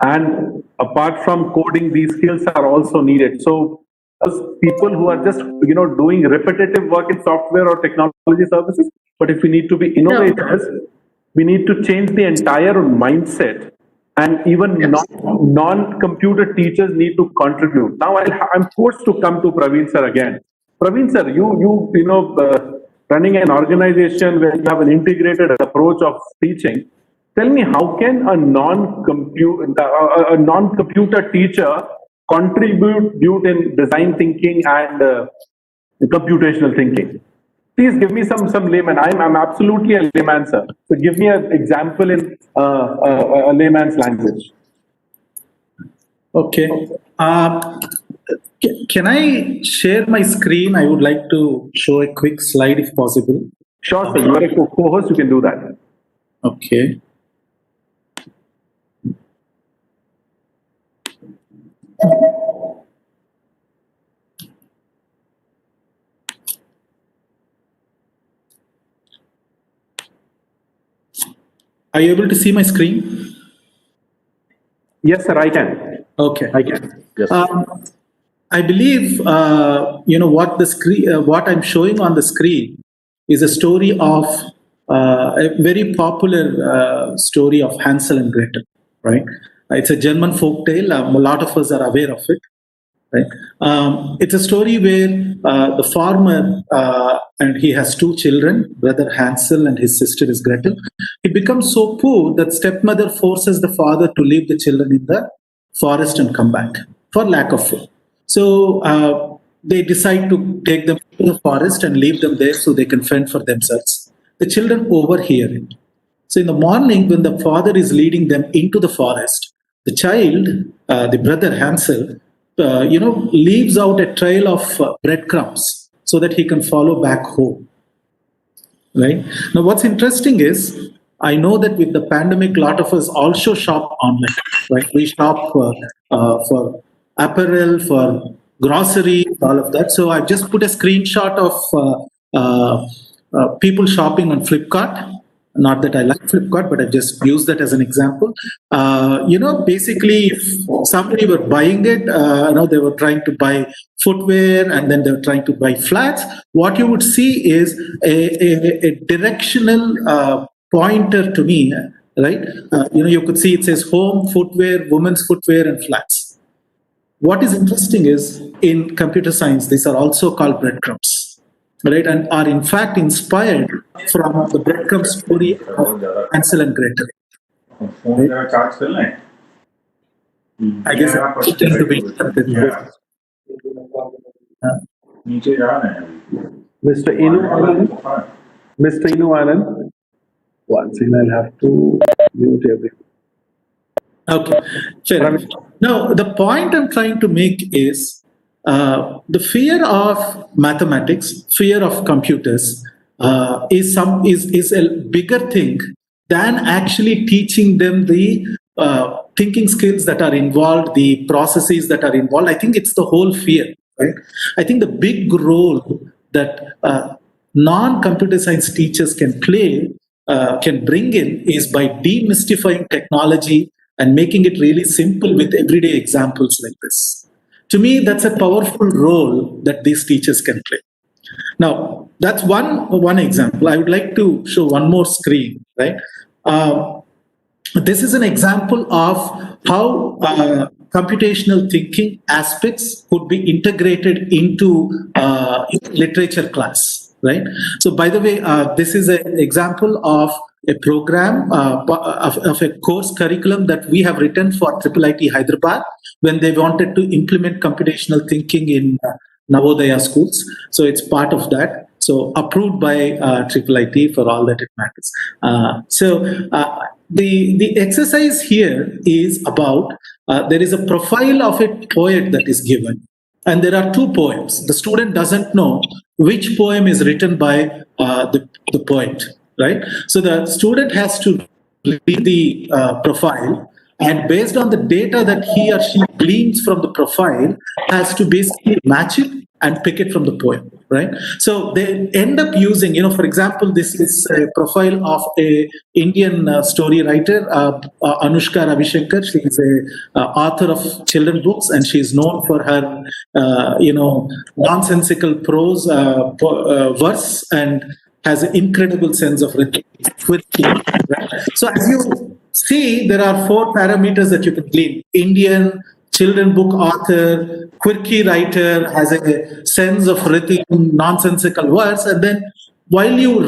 and apart from coding, these skills are also needed. So those people who are just doing repetitive work in software or technology services, but if we need to be innovators, we need to change the entire mindset, and even non-computer teachers need to contribute. Now I'm forced to come to Praveen sir again. Praveen sir, running an organization where you have an integrated approach of teaching, tell me, how can a non-computer teacher contribute in design thinking and computational thinking? Please give me some layman. I'm absolutely a layman, sir. So give me an example in a layman's language. Okay. Can I share my screen? I would like to show a quick slide if possible. Sure, sir. You are a co-host. You can do that. Okay. Are you able to see my screen? Yes, sir, I can. Okay. I can. Yes. I believe what I'm showing on the screen is a story of a very popular story of Hansel and Gretel, right? It's a German folk tale. A lot of us are aware of it, right? It's a story where the farmer and he has two children, brother Hansel and his sister is Gretel. He becomes so poor that stepmother forces the father to leave the children in the forest and come back for lack of food. So they decide to take them to the forest and leave them there so they can fend for themselves. The children overhear it. So in the morning, when the father is leading them into the forest, the child, the brother Hansel, leaves out a trail of breadcrumbs so that he can follow back home. Right? Now, what's interesting is, I know that with the pandemic, a lot of us also shop online. Right? We shop for apparel, for grocery, all of that. So I've just put a screenshot of people shopping on Flipkart. Not that I like Flipkart, but I just use that as an example. Basically, if somebody were buying it, they were trying to buy footwear and then they were trying to buy flats. What you would see is a directional pointer to me, right? You could see it says home, footwear, women's footwear, and flats. What is interesting is, in computer science, these are also called breadcrumbs, right? And are in fact inspired from the breadcrumb story of Hansel and Gretel. Right? I guess it tends to be Mr. Inu Anand, one second, I'll have to mute everything. Okay, fair enough. Now, the point I'm trying to make is the fear of mathematics, fear of computers is a bigger thing than actually teaching them the thinking skills that are involved, the processes that are involved. I think it's the whole fear, right? I think the big role that non-computer science teachers can play, can bring in, is by demystifying technology and making it really simple with everyday examples like this. To me, that's a powerful role that these teachers can play. Now, that's one example. I would like to show one more screen, right? This is an example of how computational thinking aspects could be integrated into literature class, right? So, by the way, this is an example of a program of a course curriculum that we have written for IIIT Hyderabad when they wanted to implement computational thinking in Navodaya schools. So it's part of that. So approved by IIIT for all that it matters. The exercise here is about, there is a profile of a poet that is given. and there are two poems. The student doesn't know which poem is written by the poet, right? So the student has to read the profile, and based on the data that he or she gleans from the profile, has to basically match it and pick it from the poem, right? So they end up using, for example, this is a profile of a Indian story writer, Anushka Ravishankar. She is a author of children books, and she is known for her, nonsensical prose, verse, and has an incredible sense of rhythm. Right? So as you see, there are 4 parameters that you can glean: Indian, children book author, quirky writer, has a sense of rhythm, nonsensical verse, and then while you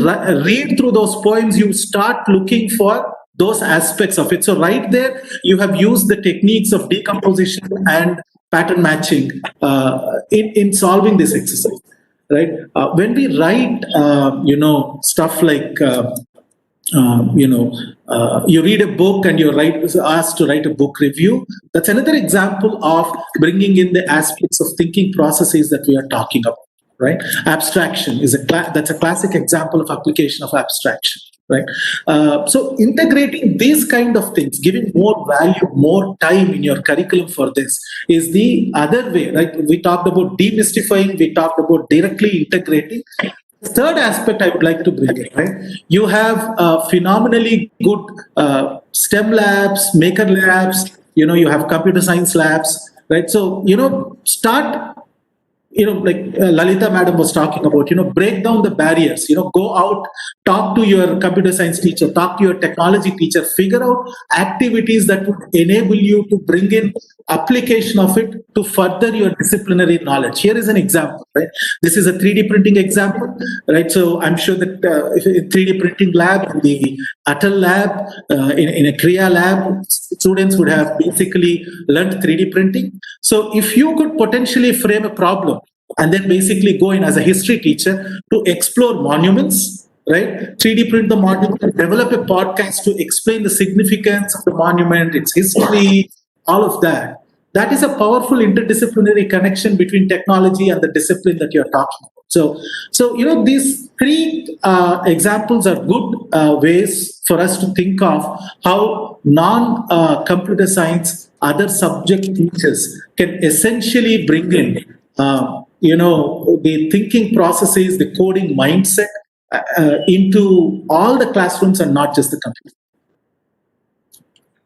read through those poems, you start looking for those aspects of it. So right there, you have used the techniques of decomposition and pattern matching in solving this exercise. Right? When we write, stuff like, you read a book and you're asked to write a book review, that's another example of bringing in the aspects of thinking processes that we are talking about. Right? Abstraction is that's a classic example of application of abstraction. Right? So integrating these kind of things, giving more value, more time in your curriculum for this is the other way. Right? We talked about demystifying, we talked about directly integrating. The third aspect I would like to bring in, right? You have phenomenally good STEM labs, maker labs, you have computer science labs, right? So, start, like Lalita madam was talking about, break down the barriers, go out, talk to your computer science teacher, talk to your technology teacher, figure out activities that would enable you to bring in application of it to further your disciplinary knowledge. Here is an example, right? This is a 3D printing example, right? So I'm sure that if a 3D printing lab, in the Atal lab, in a Kriya lab, students would have basically learned 3D printing. So if you could potentially frame a problem and then basically go in as a history teacher to explore monuments, right? 3D print the monument, develop a podcast to explain the significance of the monument, its history, all of that. That is a powerful interdisciplinary connection between technology and the discipline that you're talking about. So these 3 examples are good ways for us to think of how non-computer science, other subject teachers can essentially bring in, the thinking processes, the coding mindset into all the classrooms and not just the computer.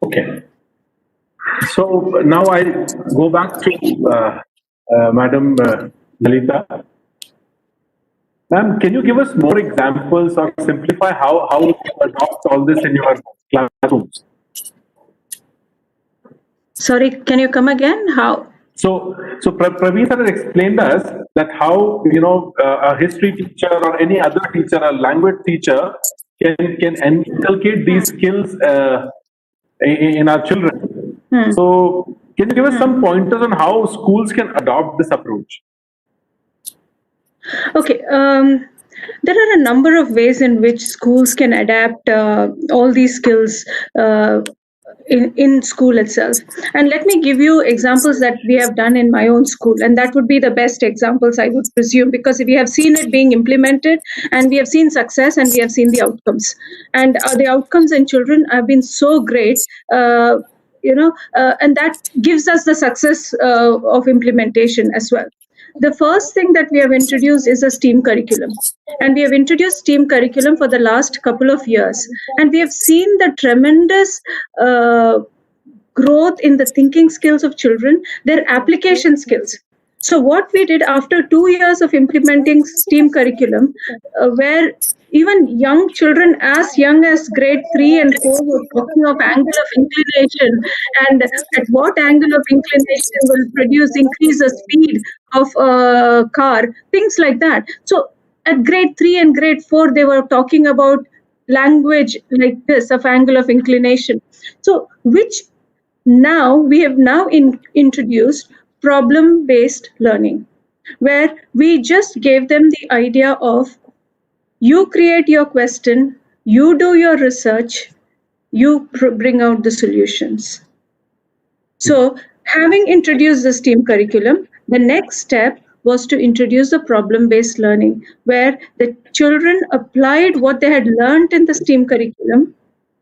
Okay. So now I go back to Madam Lalita. Ma'am, can you give us more examples or simplify how you adopt all this in your classrooms? Sorry, can you come again? How? So Praveen sir explained us that how a history teacher or any other teacher, a language teacher, can inculcate these skills in our children. So can you give us some pointers on how schools can adopt this approach? Okay. There are a number of ways in which schools can adapt all these skills in school itself. And let me give you examples that we have done in my own school. And that would be the best examples, I would presume, because we have seen it being implemented and we have seen success and we have seen the outcomes. And the outcomes in children have been so great, and that gives us the success of implementation as well. The first thing that we have introduced is a STEAM curriculum. And we have introduced STEAM curriculum for the last couple of years. And we have seen the tremendous growth in the thinking skills of children, their application skills. So what we did after 2 years of implementing STEAM curriculum, where even young children as young as grade 3 and 4 were talking of angle of inclination and at what angle of inclination will increase the speed of a car, things like that. So at grade 3 and grade 4, they were talking about language like this of angle of inclination. So which now we have introduced problem-based learning, where we just gave them the idea of you create your question, you do your research, you bring out the solutions. So having introduced the STEAM curriculum, The next step was to introduce the problem-based learning, where the children applied what they had learned in the STEAM curriculum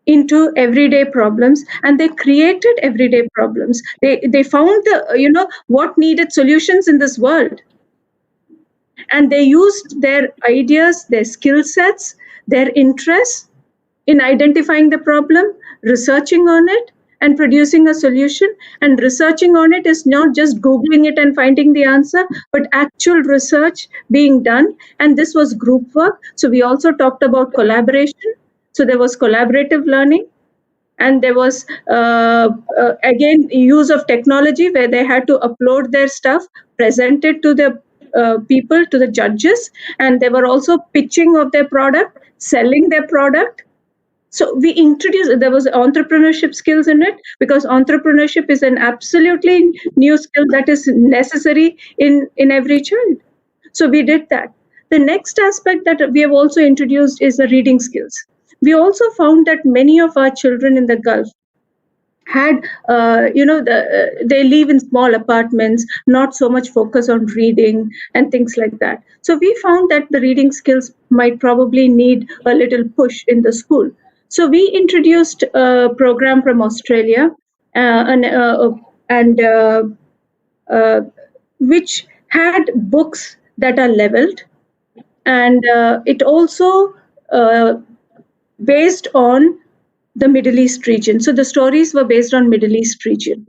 into everyday problems, and they created everyday problems. They found what needed solutions in this world, and they used their ideas, their skill sets, their interests in identifying the problem, researching on it, and producing a solution. And researching on it is not just Googling it and finding the answer, but actual research being done. And this was group work. So we also talked about collaboration. So there was collaborative learning. And there was, again, use of technology where they had to upload their stuff, present it to the people, to the judges. And they were also pitching of their product, selling their product. So we introduced, there was entrepreneurship skills in it, because entrepreneurship is an absolutely new skill that is necessary in every child. So we did that. The next aspect that we have also introduced is the reading skills. We also found that many of our children in the Gulf had, they live in small apartments, not so much focus on reading and things like that. So we found that the reading skills might probably need a little push in the school. So we introduced a program from Australia, which had books that are leveled, and it also based on the Middle East region. So the stories were based on Middle East region,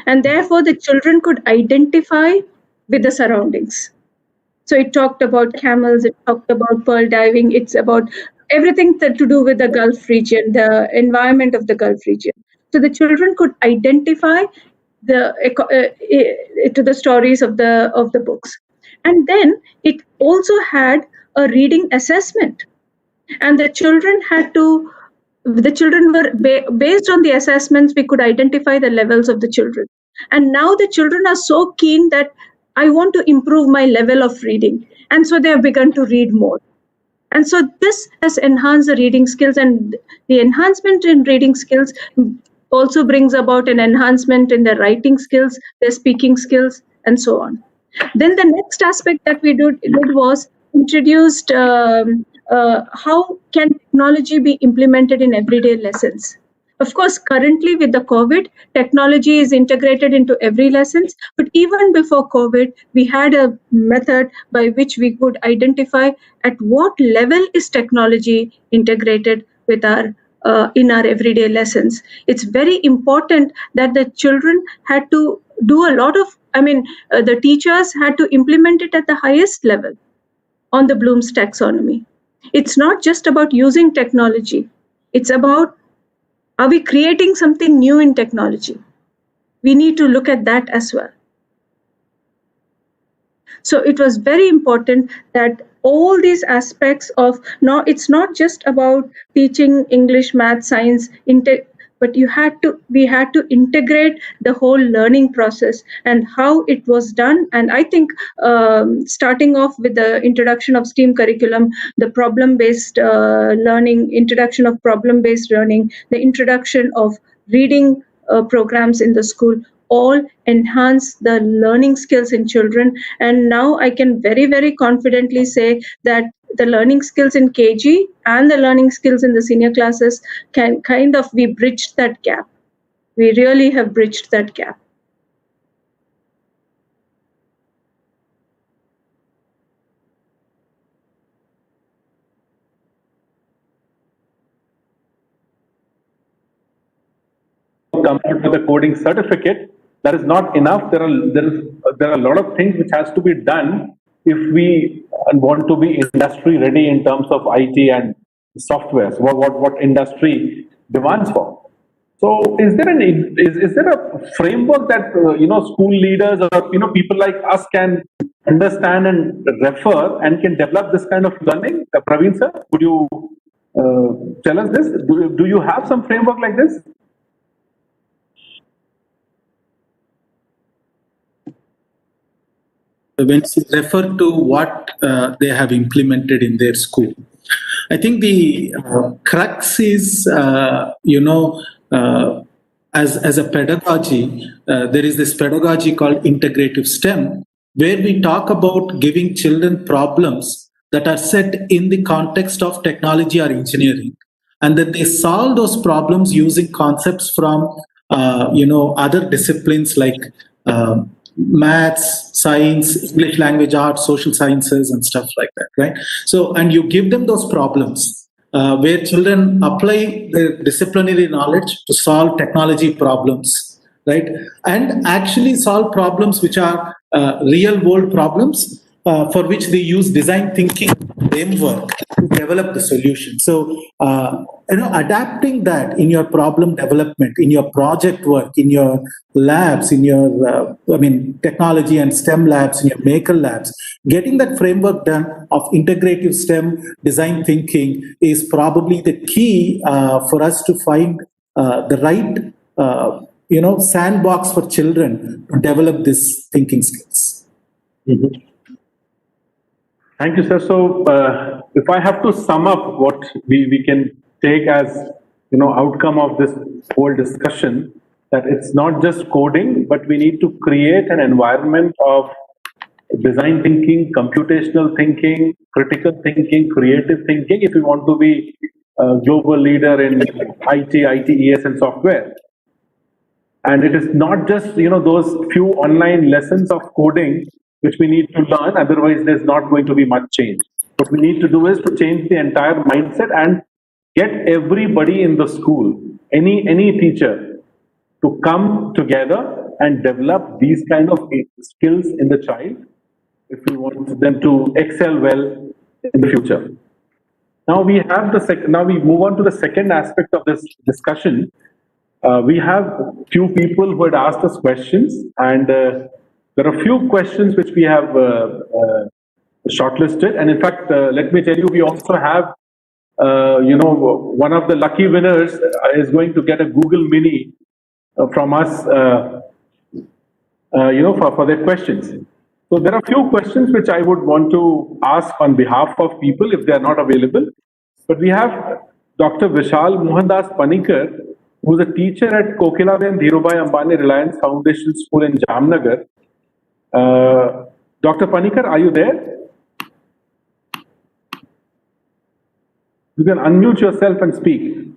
and therefore the children could identify with the surroundings. So it talked about camels, it talked about pearl diving, it's about everything to do with the Gulf region, the environment of the Gulf region. So the children could identify to the stories of the books. And then it also had a reading assessment, and the children were based on the assessments, we could identify the levels of the children. And now the children are so keen that I want to improve my level of reading, and so they have begun to read more. And so this has enhanced the reading skills, and the enhancement in reading skills also brings about an enhancement in their writing skills, their speaking skills, and so on. Then the next aspect that we did was introduced how can technology be implemented in everyday lessons. Of course, currently with the COVID, technology is integrated into every lessons. But even before COVID, we had a method by which we could identify at what level is technology integrated with our in our everyday lessons. It's very important that the children had to do a lot of, the teachers had to implement it at the highest level on the Bloom's taxonomy. It's not just about using technology. It's about, are we creating something new in technology? We need to look at that as well. So it was very important that all these aspects of, it's not just about teaching English, math, science, but we had to integrate the whole learning process and how it was done. And I think starting off with the introduction of STEAM curriculum, the problem-based learning, introduction of problem-based learning, the introduction of reading programs in the school, all enhance the learning skills in children. And now I can very, very confidently say that the learning skills in KG and the learning skills in the senior classes we bridged that gap. We really have bridged that gap. Come out with a coding certificate, that is not enough. There are a lot of things which has to be done if we want to be industry ready in terms of IT and software. So what industry demands for. So is there a framework that school leaders or people like us can understand and refer and can develop this kind of learning? Praveen sir, would you tell us this? Do you have some framework like this? When you refer to what they have implemented in their school, I think the crux is, I as a pedagogy, there is this pedagogy called integrative STEM, where we talk about giving children problems that are set in the context of technology or engineering, and then they solve those problems using concepts from other disciplines like maths, science, English language arts, social sciences, and stuff like that, right? So, and you give them those problems where children apply their disciplinary knowledge to solve technology problems, right? And actually solve problems which are real world problems for which they use design thinking framework to develop the solution. So, adapting that in your problem development, in your project work, in your labs, in your, technology and STEM labs, in your maker labs, getting that framework done of integrative STEM design thinking is probably the key for us to find the right, sandbox for children to develop these thinking skills. Mm-hmm. Thank you, sir. So, if I have to sum up what we can take as outcome of this whole discussion, that it's not just coding, but we need to create an environment of design thinking, computational thinking, critical thinking, creative thinking, if we want to be a global leader in IT, ITES, and software. And it is not just those few online lessons of coding which we need to learn, otherwise there's not going to be much change. What we need to do is to change the entire mindset and get everybody in the school, any teacher, to come together and develop these kind of skills in the child if we want them to excel well in the future. Now we have now we move on to the second aspect of this discussion. We have few people who had asked us questions, and there are a few questions which we have shortlisted. And in fact, let me tell you, we also have, one of the lucky winners is going to get a Google Mini from us, for their questions. So there are a few questions which I would want to ask on behalf of people if they are not available. But we have Dr. Vishal Mohandas Panikar, who's a teacher at Kokilaben Dhirubhai Ambani Reliance Foundation School in Jamnagar. Dr. Panikar, are you there? You can unmute yourself and speak.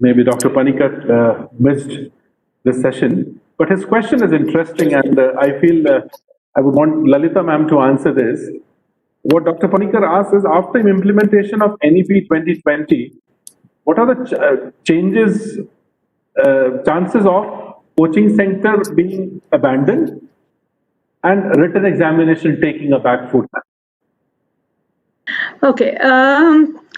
Maybe Dr. Panikar missed this session, but his question is interesting, and I feel I would want Lalita ma'am to answer this. What Dr. Panikar asks is, after implementation of NEP 2020, what are the chances of coaching center being abandoned and written examination taking a back foot? Okay.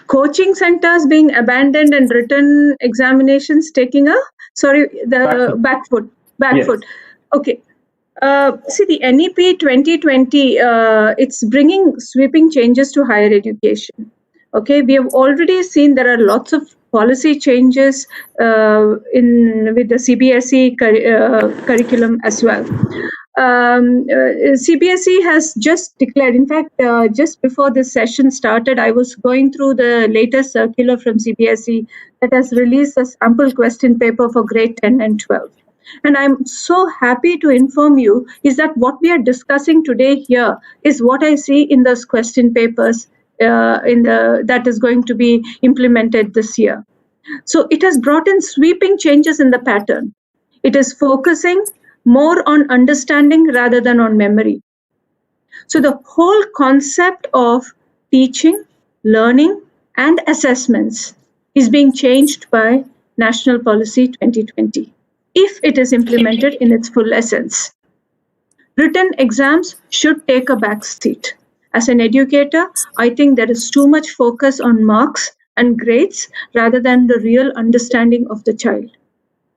Coaching centers being abandoned and written examinations taking back foot. Yes. Okay. See, the NEP 2020, it's bringing sweeping changes to higher education. Okay, we have already seen there are lots of policy changes with the CBSE curriculum as well. CBSE has just declared, in fact, just before this session started, I was going through the latest circular from CBSE that has released a sample question paper for grade 10 and 12. And I'm so happy to inform you is that what we are discussing today here is what I see in those question papers that is going to be implemented this year. So it has brought in sweeping changes in the pattern. It is focusing more on understanding rather than on memory. So the whole concept of teaching, learning, and assessments is being changed by National Policy 2020, if it is implemented in its full essence. Written exams should take a back seat. As an educator, I think there is too much focus on marks and grades rather than the real understanding of the child.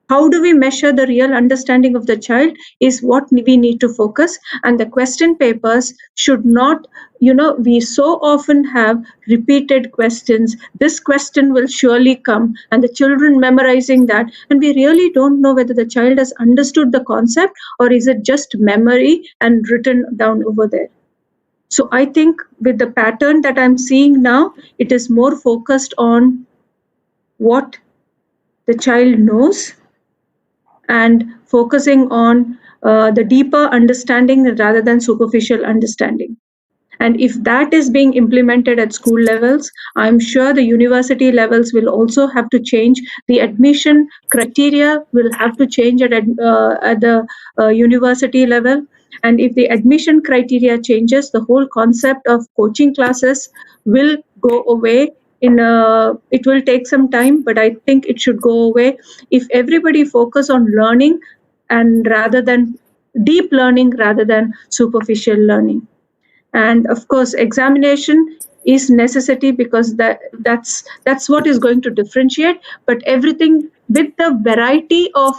How do we measure the real understanding of the child is what we need to focus, and the question papers should not, we so often have repeated questions. This question will surely come, and the children memorizing that, and we really don't know whether the child has understood the concept or is it just memory and written down over there. So I think with the pattern that I'm seeing now, it is more focused on what the child knows, and focusing on the deeper understanding rather than superficial understanding. And if that is being implemented at school levels, I'm sure the university levels will also have to change. The admission criteria will have to change at the university level. And if the admission criteria changes, the whole concept of coaching classes will go away. It will take some time, but I think it should go away if everybody focus on learning and rather than deep learning rather than superficial learning. And of course, examination is necessity because that's what is going to differentiate. But everything with the variety of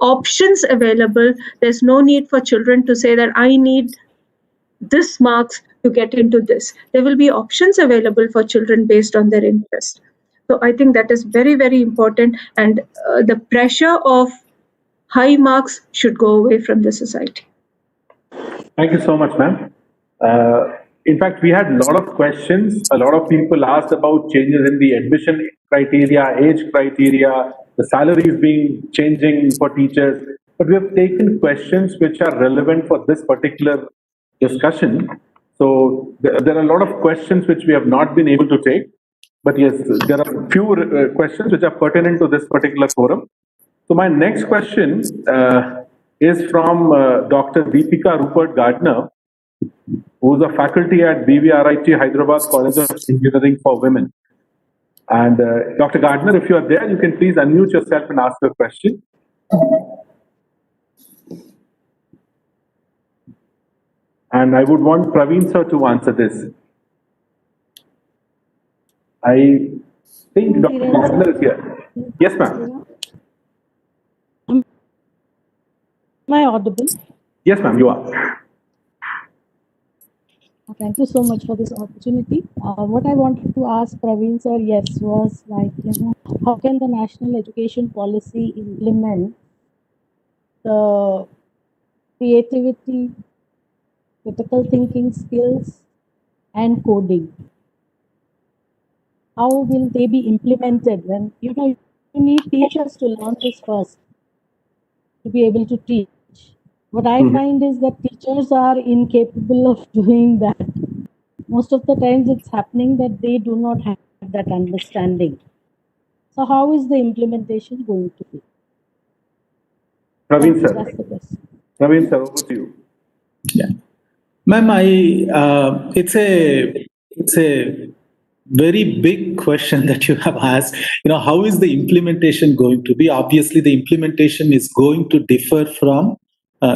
options available, there's no need for children to say that I need this marks to get into this. There will be options available for children based on their interest. So I think that is very, very important, and the pressure of high marks should go away from the society. Thank you so much, ma'am. In fact, we had a lot of questions. A lot of people asked about changes in the admission criteria, age criteria, the salaries changing for teachers. But we have taken questions which are relevant for this particular discussion. So there are a lot of questions which we have not been able to take. But yes, there are a few questions which are pertinent to this particular forum. So my next question is from Dr. Deepika Rupert Gardner, who is a faculty at BVRIT Hyderabad College of Engineering for Women. And Dr. Gardner, if you are there, you can please unmute yourself and ask your question. And I would want Praveen sir to answer this. I think Dr. Gardner is here. Yes, ma'am. Am I audible? Yes, ma'am, you are. Thank you so much for this opportunity. What I wanted to ask Praveen sir, was like, how can the national education policy implement the creativity, critical thinking skills, and coding? How will they be implemented when, you need teachers to learn this first to be able to teach. What I find is that teachers are incapable of doing that. Most of the times it's happening that they do not have that understanding. So how is the implementation going to be? Praveen sir. That's the question. Praveen sir, over to you. Yeah. Ma'am, it's a very big question that you have asked. How is the implementation going to be? Obviously, the implementation is going to differ from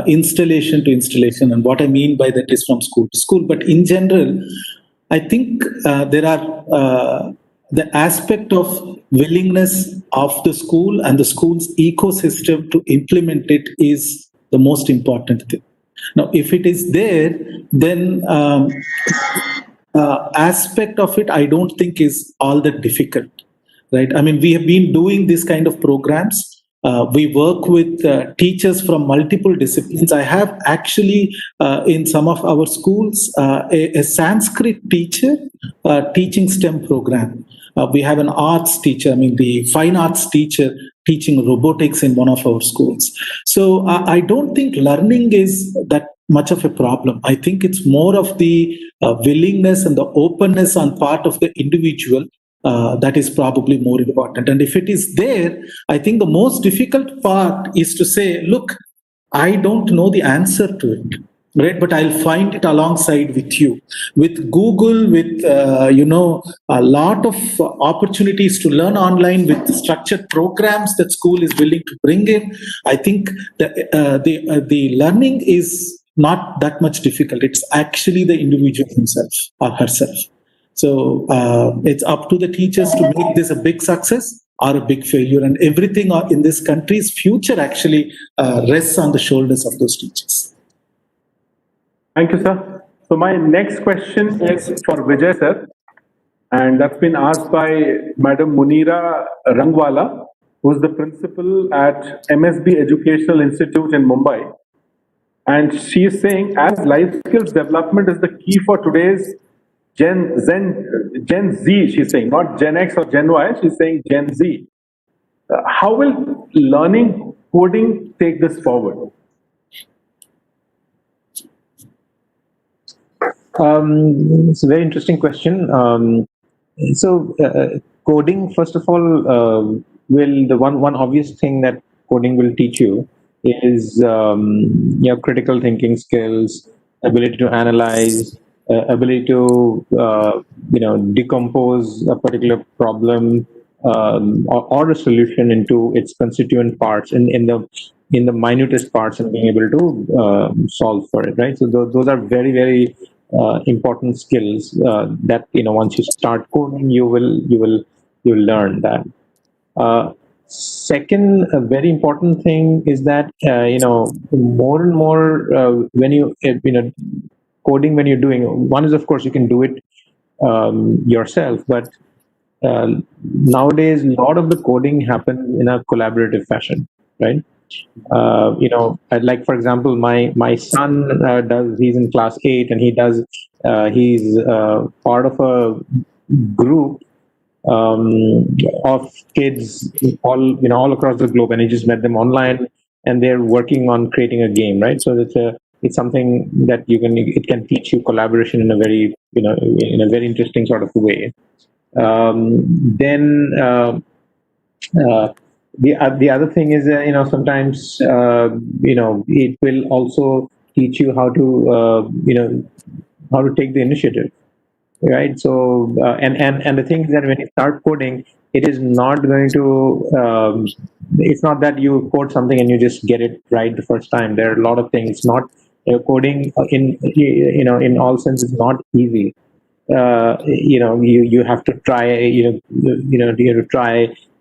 installation to installation, and what I mean by that is from school to school. But in general, I think there are the aspect of willingness of the school and the school's ecosystem to implement it is the most important thing. Now, if it is there, then aspect of it I don't think is all that difficult, right? I mean, we have been doing this kind of programs. We work with teachers from multiple disciplines. I have actually in some of our schools a Sanskrit teacher teaching STEM program. We have an arts teacher, the fine arts teacher teaching robotics in one of our schools. So I don't think learning is that much of a problem. I think it's more of the willingness and the openness on part of the individual that is probably more important. And if it is there, I think the most difficult part is to say, look, I don't know the answer to it, right? But I'll find it alongside with you. With Google, with a lot of opportunities to learn online, with structured programs that school is willing to bring in, I think the learning is not that much difficult. It's actually the individual himself or herself. So it's up to the teachers to make this a big success or a big failure. And everything in this country's future actually rests on the shoulders of those teachers. Thank you, sir. So my next question is for Vijay sir, and that's been asked by Madam Munira Rangwala, who is the principal at MSB Educational Institute in Mumbai. And she is saying, as life skills development is the key for today's Gen Z, she's saying, not Gen X or Gen Y, she's saying Gen Z. How will learning coding take this forward? It's a very interesting question. Coding, first of all, will the one obvious thing that coding will teach you is your critical thinking skills, ability to analyze, ability to decompose a particular problem or a solution into its constituent parts in the minutest parts and being able to solve for it, right? So those are very, very important skills that once you start coding, you will learn that. Second, a very important thing is that more and more when you coding, when you're doing one is, of course, you can do it yourself, but nowadays a lot of the coding happens in a collaborative fashion, right? Like, for example, my son he's in class 8, and he's part of a group of kids all across the globe, and he just met them online, and they're working on creating a game, right? So it's something that it can teach you collaboration in a very in a very interesting sort of way. The other thing is sometimes it will also teach you how to take the initiative, right? So and the thing is that when you start coding, it is not going to it's not that you code something and you just get it right the first time. There are a lot of things. It's not coding in all sense is not easy. You have to try you have to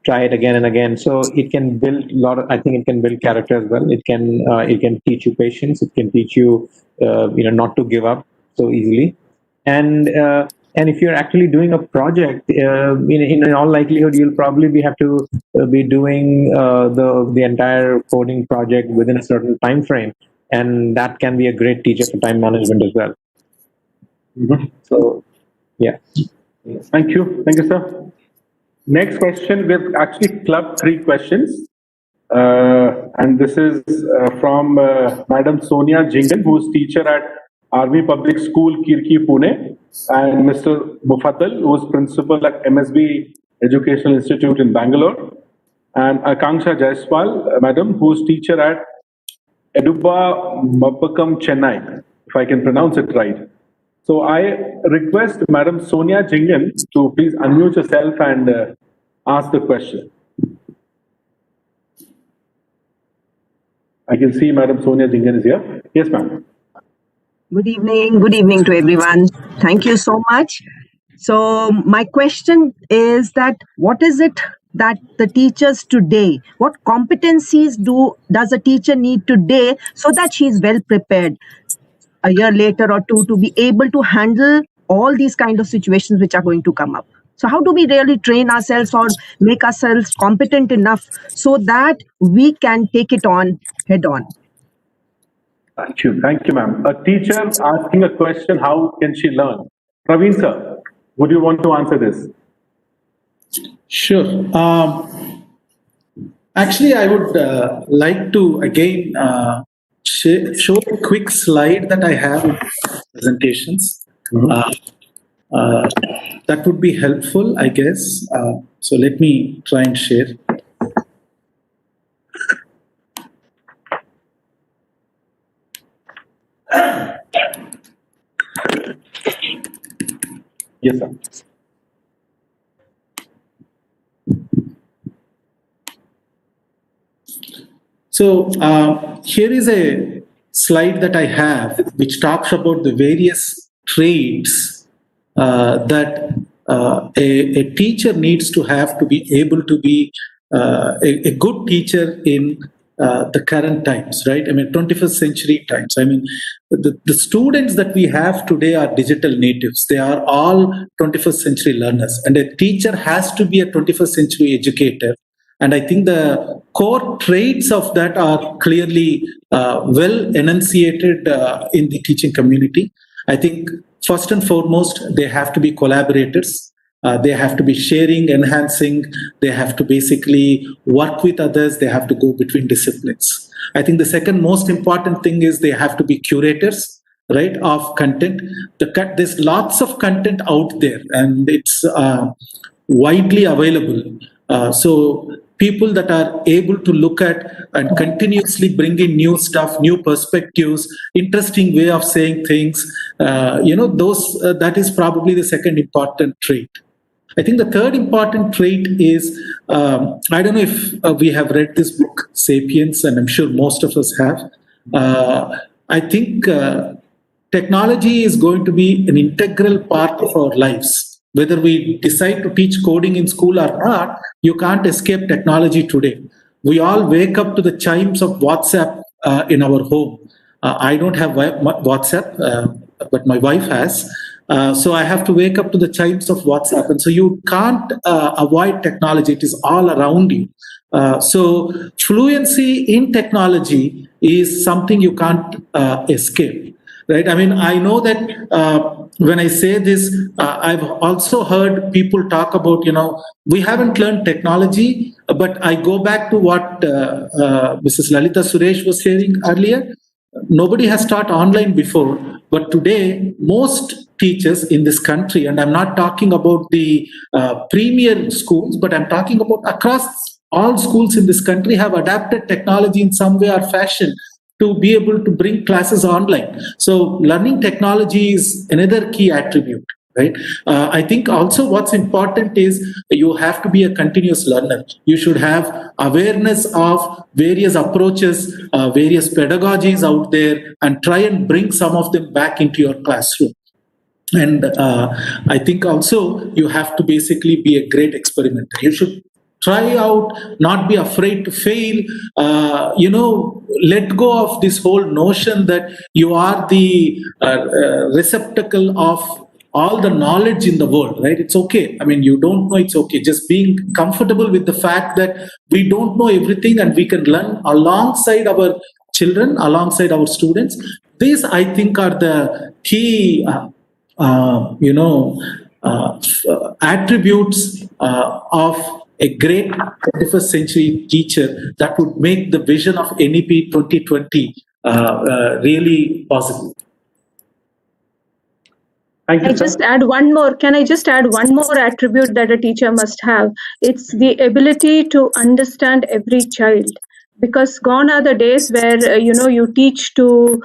try it again and again. So it can build I think it can build character as well. It can teach you patience. It can teach you not to give up so easily. And if you're actually doing a project, in all likelihood, you'll probably have to be doing the entire coding project within a certain time frame, and that can be a great teacher for time management as well. Mm-hmm. So, yeah. Thank you, sir. Next question, we've actually clubbed 3 questions, and this is from Madam Sonia Jingan, who's teacher at Army Public School, Kirki, Pune, and Mr. Mufaddal, who's principal at MSB Educational Institute in Bangalore, and Akanksha Jaiswal, madam, who's teacher at Eduba Mapakam, Chennai, if I can pronounce it right. So I request Madam Sonia Jingan to please unmute yourself and ask the question. I can see Madam Sonia Jingan is here. Yes, ma'am. Good evening to everyone. Thank you so much. So my question is that what is it that the teachers today, what competencies does a teacher need today so that she is well prepared a year later or 2 to be able to handle all these kind of situations which are going to come up? So how do we really train ourselves or make ourselves competent enough so that we can take it on head on? Thank you, ma'am. A teacher asking a question, how can she learn? Praveen sir, would you want to answer this? Sure. Actually, I would like to again show a quick slide that I have in presentations. Mm-hmm. That would be helpful, I guess. So let me try and share. Yes, sir. So here is a slide that I have which talks about the various traits that a teacher needs to have to be able to be a good teacher in the current times, right? I mean, 21st century times. I mean, the students that we have today are digital natives. They are all 21st century learners, and a teacher has to be a 21st century educator. And I think the core traits of that are clearly well enunciated in the teaching community. I think first and foremost, they have to be collaborators. They have to be sharing, enhancing. They have to basically work with others. They have to go between disciplines. I think the second most important thing is they have to be curators, right, of content. There's lots of content out there, and it's widely available. So people that are able to look at and continuously bring in new stuff, new perspectives, interesting way of saying things, that is probably the second important trait. I think the third important trait is, I don't know if we have read this book, Sapiens, and I'm sure most of us have. I think technology is going to be an integral part of our lives. Whether we decide to teach coding in school or not, you can't escape technology today. We all wake up to the chimes of WhatsApp in our home. I don't have WhatsApp, but my wife has. So I have to wake up to the chimes of WhatsApp. And so you can't avoid technology. It is all around you. So fluency in technology is something you can't escape. Right? I mean, I know that when I say this, I've also heard people talk about, we haven't learned technology, but I go back to what Mrs. Lalita Suresh was sharing earlier. Nobody has taught online before, but today, most teachers in this country, and I'm not talking about the premier schools, but I'm talking about across all schools in this country have adapted technology in some way or fashion to be able to bring classes online. So learning technology is another key attribute, right? I think also what's important is you have to be a continuous learner. You should have awareness of various approaches, various pedagogies out there, and try and bring some of them back into your classroom. And I think also you have to basically be a great experimenter. You should try out, not be afraid to fail, let go of this whole notion that you are the receptacle of all the knowledge in the world, right? It's okay. I mean, you don't know, it's okay. Just being comfortable with the fact that we don't know everything and we can learn alongside our children, alongside our students. These, I think, are the key, attributes of a great 21st century teacher that would make the vision of NEP 2020 really possible. Thank you, Can I just add one more attribute that a teacher must have? It's the ability to understand every child. Because gone are the days where you teach to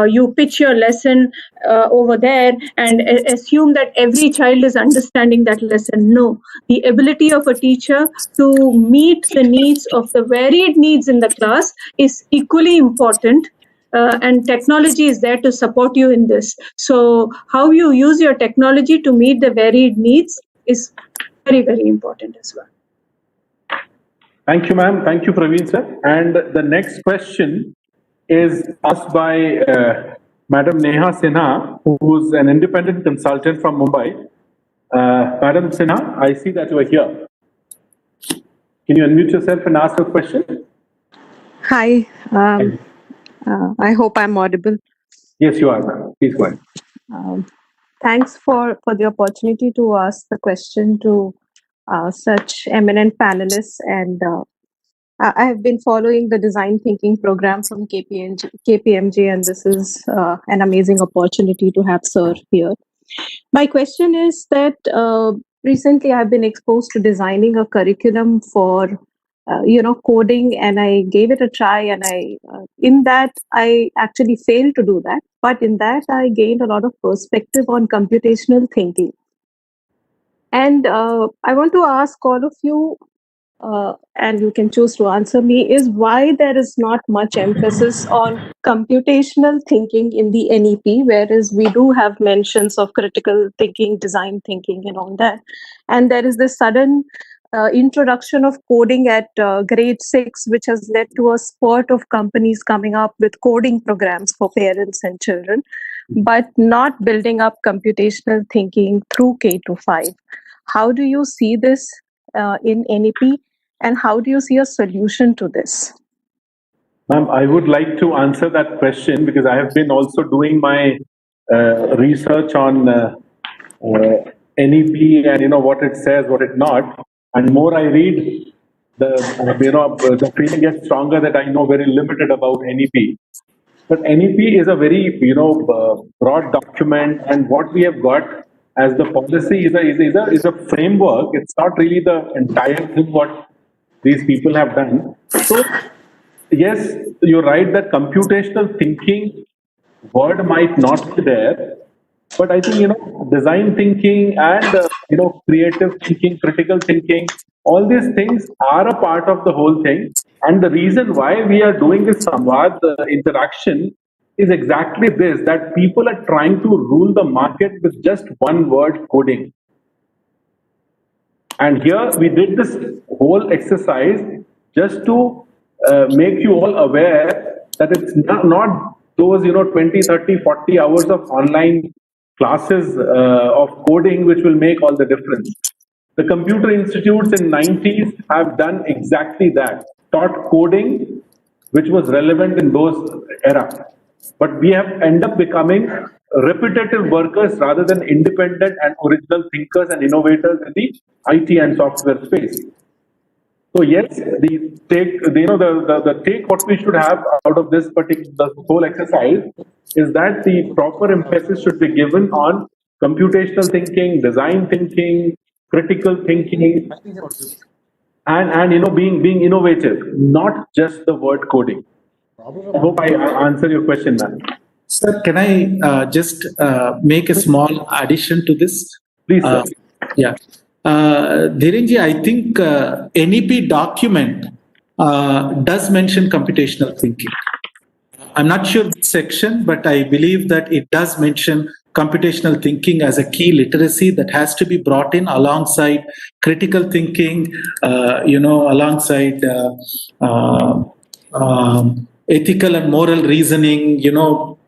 you pitch your lesson over there and assume that every child is understanding that lesson. No, the ability of a teacher to meet the needs of the varied needs in the class is equally important. And technology is there to support you in this. So how you use your technology to meet the varied needs is very, very important as well. Thank you, ma'am. Thank you, Praveen sir. And the next question is asked by Madam Neha Sinha, who's an independent consultant from Mumbai. Madam Sinha, I see that you are here. Can you unmute yourself and ask your question? Hi. I hope I'm audible. Yes, you are, ma'am. Please go ahead. Thanks for the opportunity to ask the question to such eminent panelists. And I have been following the design thinking program from KPMG, and this is an amazing opportunity to have Sir here. My question is that recently I've been exposed to designing a curriculum for coding, and I gave it a try, and in that I actually failed to do that, but in that I gained a lot of perspective on computational thinking. And I want to ask all of you, and you can choose to answer me, is why there is not much emphasis on computational thinking in the NEP, whereas we do have mentions of critical thinking, design thinking, and all that. And there is this sudden introduction of coding at grade 6, which has led to a spurt of companies coming up with coding programs for parents and children, but not building up computational thinking through K to 5. How do you see this in NEP, and how do you see a solution to this? Ma'am, I would like to answer that question because I have been also doing my research on NEP and what it says, what it not, and more I read, the feeling gets stronger that I know very limited about NEP. But NEP is a very broad document, and what we have got as the policy is a framework. It's not really the entire thing what these people have done. So yes, you're right that computational thinking word might not be there, but I think design thinking and creative thinking, critical thinking, all these things are a part of the whole thing. And the reason why we are doing this samvad interaction is exactly this: that people are trying to rule the market with just one word, coding. And here we did this whole exercise just to make you all aware that it's not those 20, 30, 40 hours of online classes of coding which will make all the difference. The computer institutes in 90s have done exactly that, taught coding which was relevant in those era. But we have ended up becoming repetitive workers rather than independent and original thinkers and innovators in the IT and software space. So yes, the take what we should have out of this particular whole exercise is that the proper emphasis should be given on computational thinking, design thinking, critical thinking, and being innovative, not just the word coding. I hope I answer your question, man. Sir, can I just make a small addition to this? Please, sir. Yeah. Dhirenji, I think NEP document does mention computational thinking. I'm not sure which section, but I believe that it does mention computational thinking as a key literacy that has to be brought in alongside critical thinking, alongside ethical and moral reasoning,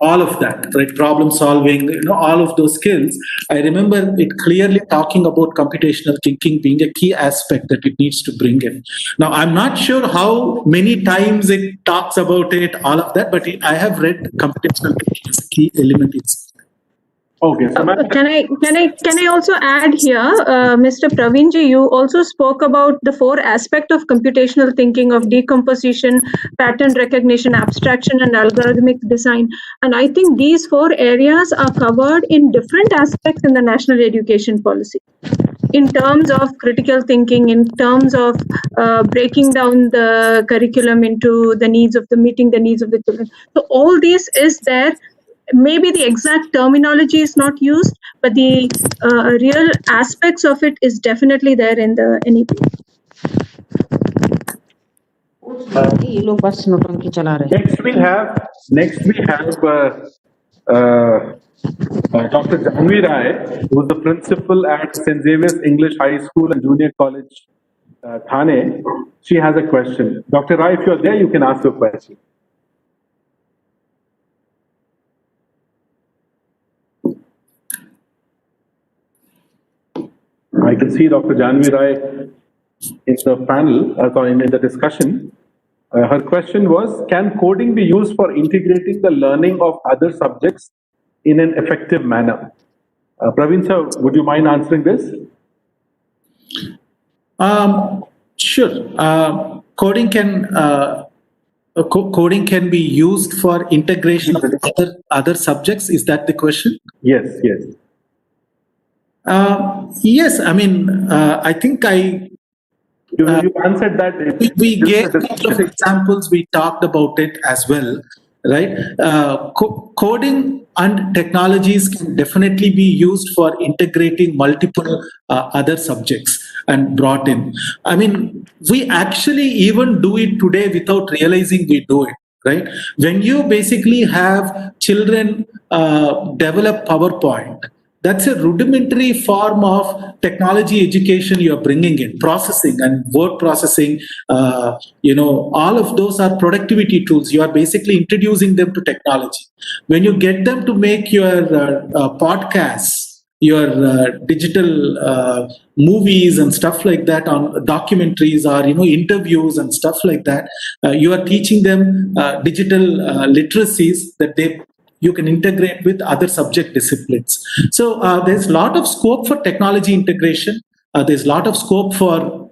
all of that, right? Problem solving, all of those skills. I remember it clearly talking about computational thinking being a key aspect that it needs to bring in. Now, I'm not sure how many times it talks about it, all of that, but I have read computational thinking as a key element itself. Okay. So Can I also add here, Mr. Praveenji, you also spoke about the 4 aspects of computational thinking of decomposition, pattern recognition, abstraction, and algorithmic design. And I think these 4 areas are covered in different aspects in the national education policy. In terms of critical thinking, in terms of breaking down the curriculum into meeting the needs of the children. So all this is there. Maybe the exact terminology is not used, but the real aspects of it is definitely there in the NEP. Next we have Dr. Janvi Rai, who is the principal at St. Xavier's English High School and Junior College, Thane. She has a question. Dr. Rai, if you're there, you can ask your question. I can see Dr. Janvi Rai in the panel, in the discussion. Her question was, can coding be used for integrating the learning of other subjects in an effective manner? Praveen sir, would you mind answering this? Sure. Coding can be used for integration of other subjects. Is that the question? Yes. Yes, I mean, I think you answered that. We gave a couple of examples. We talked about it as well, right? Coding and technologies can definitely be used for integrating multiple other subjects and brought in. I mean, we actually even do it today without realizing we do it. Right? When you basically have children develop PowerPoint, that's a rudimentary form of technology education you're bringing in, processing and word processing. All of those are productivity tools. You are basically introducing them to technology. When you get them to make your podcasts, your digital movies and stuff like that, on documentaries or interviews and stuff like that, you are teaching them digital literacies that they you can integrate with other subject disciplines. So there's a lot of scope for technology integration. There's a lot of scope for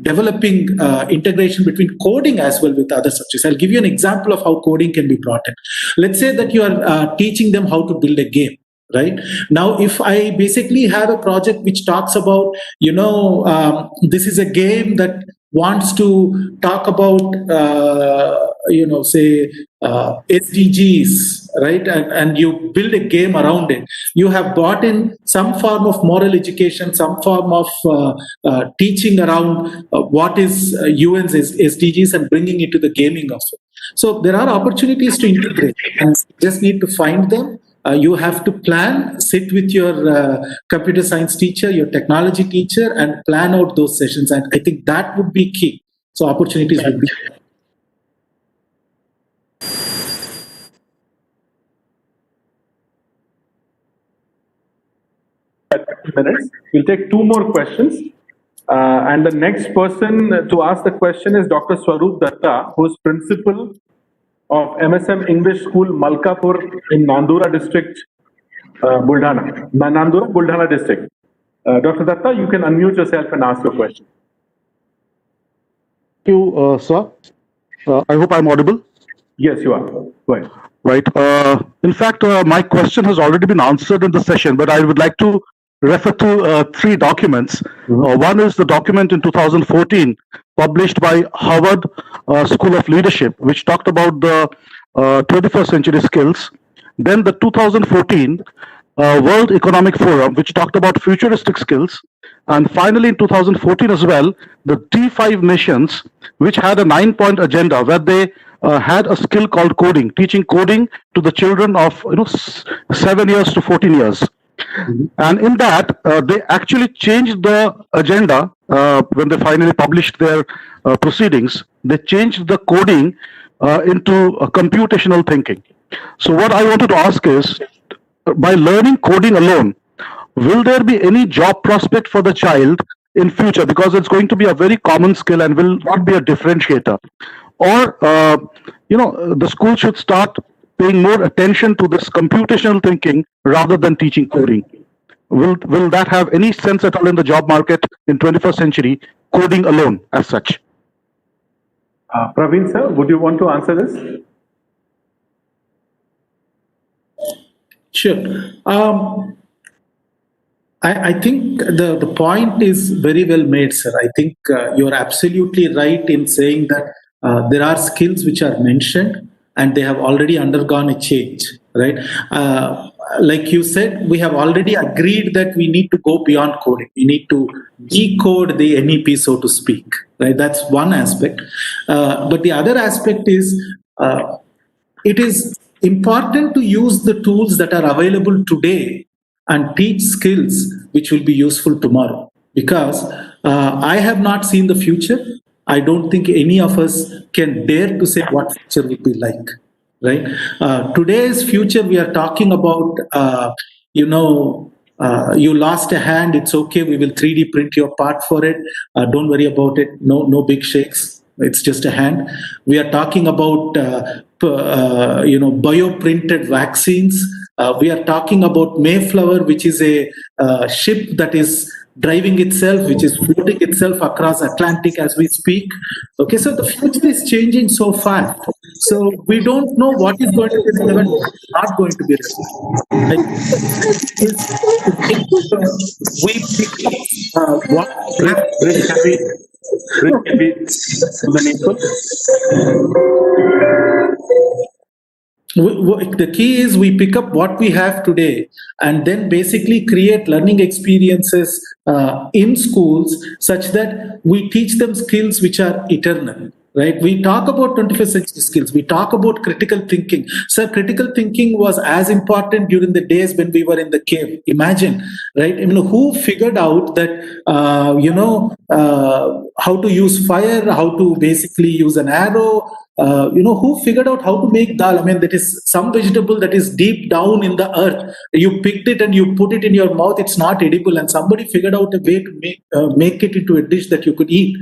developing integration between coding as well with other subjects. I'll give you an example of how coding can be brought in. Let's say that you are teaching them how to build a game. Right now, if I basically have a project which talks about, this is a game that wants to talk about, say SDGs, right? And you build a game around it. You have brought in some form of moral education, some form of teaching around what is UN's SDGs and bringing it to the gaming also. So there are opportunities to integrate, and you just need to find them. You have to plan, sit with your computer science teacher, your technology teacher, and plan out those sessions. And I think that would be key. So opportunities would be. Minutes. We'll take 2 more questions. And the next person to ask the question is Dr. Swaroop Datta, who is principal of MSM English School, Malkapur in Nandura district, Buldhana. Nandura, Buldhana district. Dr. Datta, you can unmute yourself and ask your question. Thank you, sir. I hope I'm audible. Yes, you are. Go ahead. Right. In fact, my question has already been answered in the session, but I would like to refer to 3 documents. One is the document in 2014 published by Harvard School of Leadership, which talked about the 21st century skills. Then the 2014 World Economic Forum, which talked about futuristic skills. And finally, in 2014 as well, the T5 nations, which had a 9-point agenda where they had a skill called coding, teaching coding to the children of 7 years to 14 years. And in that, they actually changed the agenda when they finally published their proceedings. They changed the coding into computational thinking. So what I wanted to ask is, by learning coding alone, will there be any job prospect for the child in future? Because it's going to be a very common skill and will not be a differentiator. Or, the school should start paying more attention to this computational thinking rather than teaching coding. Will that have any sense at all in the job market in 21st century, coding alone as such? Praveen sir, would you want to answer this? Sure. I think the point is very well made, sir. I think you're absolutely right in saying that there are skills which are mentioned and they have already undergone a change, right? Like you said, we have already agreed that we need to go beyond coding. We need to decode the NEP, so to speak, right? That's one aspect. But the other aspect is it is important to use the tools that are available today and teach skills which will be useful tomorrow. Because I have not seen the future. I don't think any of us can dare to say what future will be like, right? Today's future, we are talking about, you lost a hand, it's okay, we will 3D print your part for it. Don't worry about it, no big shakes. It's just a hand. We are talking about, bioprinted vaccines. We are talking about Mayflower, which is a ship that is driving itself, which is floating itself across Atlantic as we speak. Okay, so the future is changing so fast. So we don't know what is going to be relevant, what is not going to be relevant. We pick what can be to the the key is we pick up what we have today and then basically create learning experiences in schools such that we teach them skills which are eternal. Right? We talk about 21st century skills. We talk about critical thinking. So critical thinking was as important during the days when we were in the cave. Imagine, right? Who figured out that, how to use fire, how to basically use an arrow, who figured out how to make dal? That is some vegetable that is deep down in the earth. You picked it and you put it in your mouth. It's not edible. And somebody figured out a way to make it into a dish that you could eat.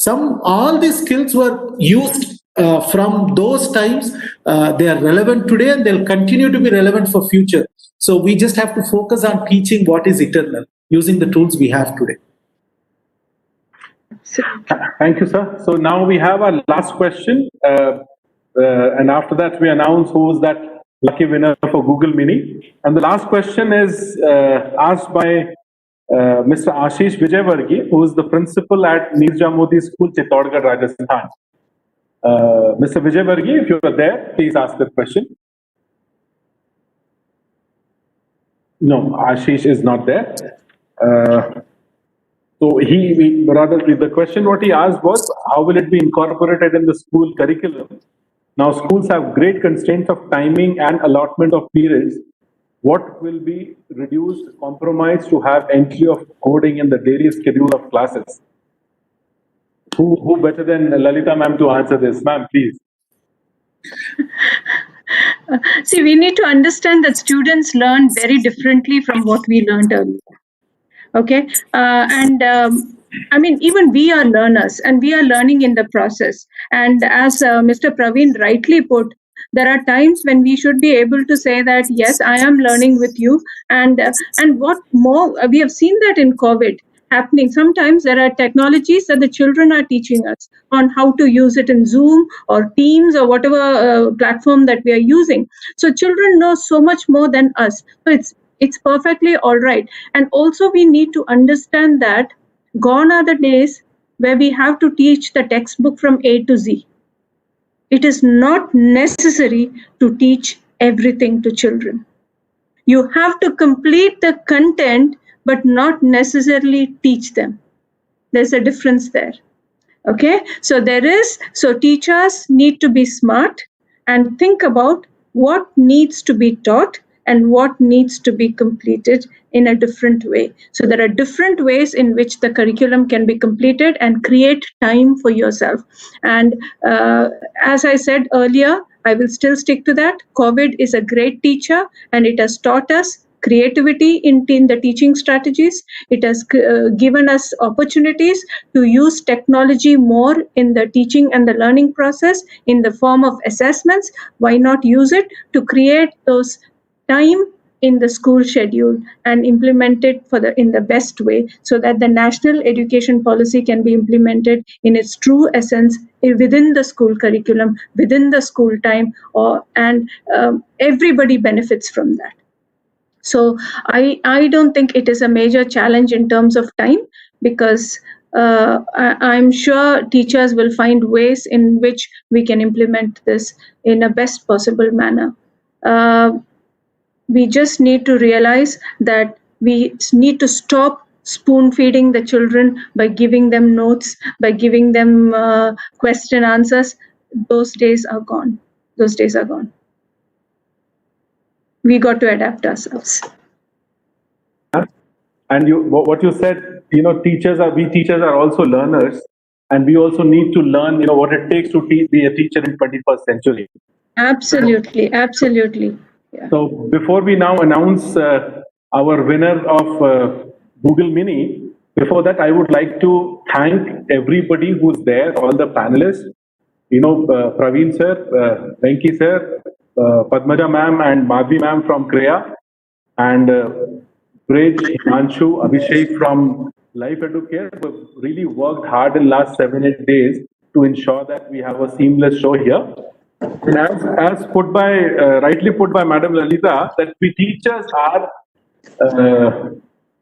All these skills were used from those times, they are relevant today and they'll continue to be relevant for future. So we just have to focus on teaching what is eternal using the tools we have today. Thank you, sir. So now we have our last question. And after that, we announce who's that lucky winner for Google Mini. And the last question is asked by Mr. Ashish Vijayvargi, who is the principal at Nirja Modi School, Chittorgarh, Rajasthan. Mr. Vijayvargi, if you are there, please ask the question. No, Ashish is not there. So the question what he asked was, how will it be incorporated in the school curriculum? Now, schools have great constraints of timing and allotment of periods. What will be reduced, compromised to have entry of coding in the daily schedule of classes? Who better than Lalita ma'am to answer this? Ma'am, please. See, we need to understand that students learn very differently from what we learned earlier. Okay, I mean, even we are learners and we are learning in the process. And as Mr. Praveen rightly put, there are times when we should be able to say that, yes, I am learning with you. And what more, we have seen that in COVID happening. Sometimes there are technologies that the children are teaching us on how to use it in Zoom or Teams or whatever platform that we are using. So children know so much more than us. So it's perfectly all right. And also we need to understand that gone are the days where we have to teach the textbook from A to Z. It is not necessary to teach everything to children. You have to complete the content, but not necessarily teach them. There's a difference there. Okay, so teachers need to be smart and think about what needs to be taught and what needs to be completed in a different way. So there are different ways in which the curriculum can be completed and create time for yourself. And as I said earlier, I will still stick to that. COVID is a great teacher and it has taught us creativity in the teaching strategies. It has given us opportunities to use technology more in the teaching and the learning process in the form of assessments. Why not use it to create those time in the school schedule and implement it in the best way so that the national education policy can be implemented in its true essence within the school curriculum, within the school time, and everybody benefits from that. So I don't think it is a major challenge in terms of time, because I'm sure teachers will find ways in which we can implement this in a best possible manner. We just need to realize that we need to stop spoon feeding the children by giving them notes, by giving them question answers. Those days are gone. Those days are gone. We got to adapt ourselves. And what you said, we teachers are also learners, and we also need to learn, what it takes to be a teacher in 21st century. Absolutely, absolutely. Yeah. So before we now announce our winner of Google Mini, before that, I would like to thank everybody who's there, all the panelists, Praveen sir, Venki sir, Padmaja ma'am and Madhvi ma'am from CREA, and Brej, Himanshu, Abhishek from Life EDUCARE, who really worked hard in the last 7-8 days to ensure that we have a seamless show here. And as rightly put by Madam Lalita, that we teachers are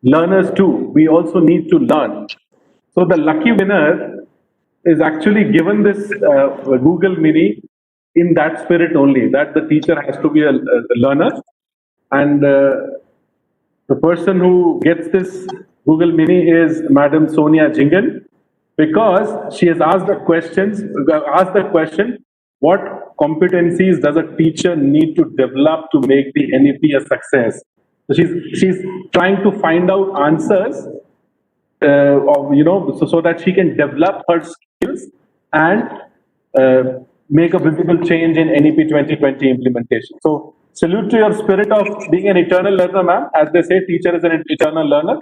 learners too. We also need to learn. So the lucky winner is actually given this Google Mini in that spirit only, that the teacher has to be a learner. And the person who gets this Google Mini is Madam Sonia Jingan, because she has asked the question, what competencies does a teacher need to develop to make the NEP a success? So she's trying to find out answers, so that she can develop her skills and make a visible change in NEP 2020 implementation. So salute to your spirit of being an eternal learner, ma'am. As they say, teacher is an eternal learner.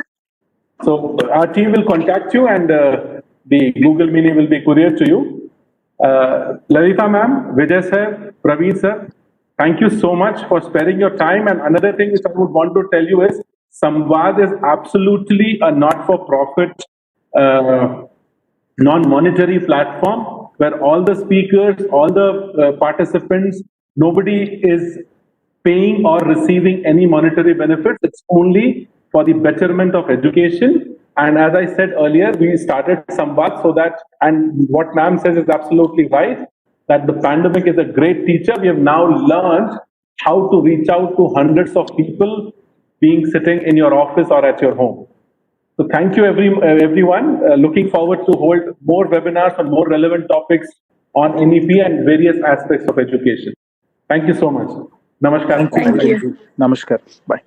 So our team will contact you, and the Google Mini will be couriered to you. Lalita ma'am, Vijay sir, Praveen sir, thank you so much for sparing your time. And another thing which I would want to tell you is SAMVAAD is absolutely a not-for-profit, non-monetary platform where all the speakers, all the participants, nobody is paying or receiving any monetary benefits. It's only for the betterment of education. And as I said earlier, we started SAMVAAD so that, and what ma'am says is absolutely right, that the pandemic is a great teacher. We have now learned how to reach out to hundreds of people being sitting in your office or at your home. So thank you everyone. Looking forward to hold more webinars on more relevant topics on NEP and various aspects of education. Thank you so much. Namaskar. Thank you. Namaskar. Bye.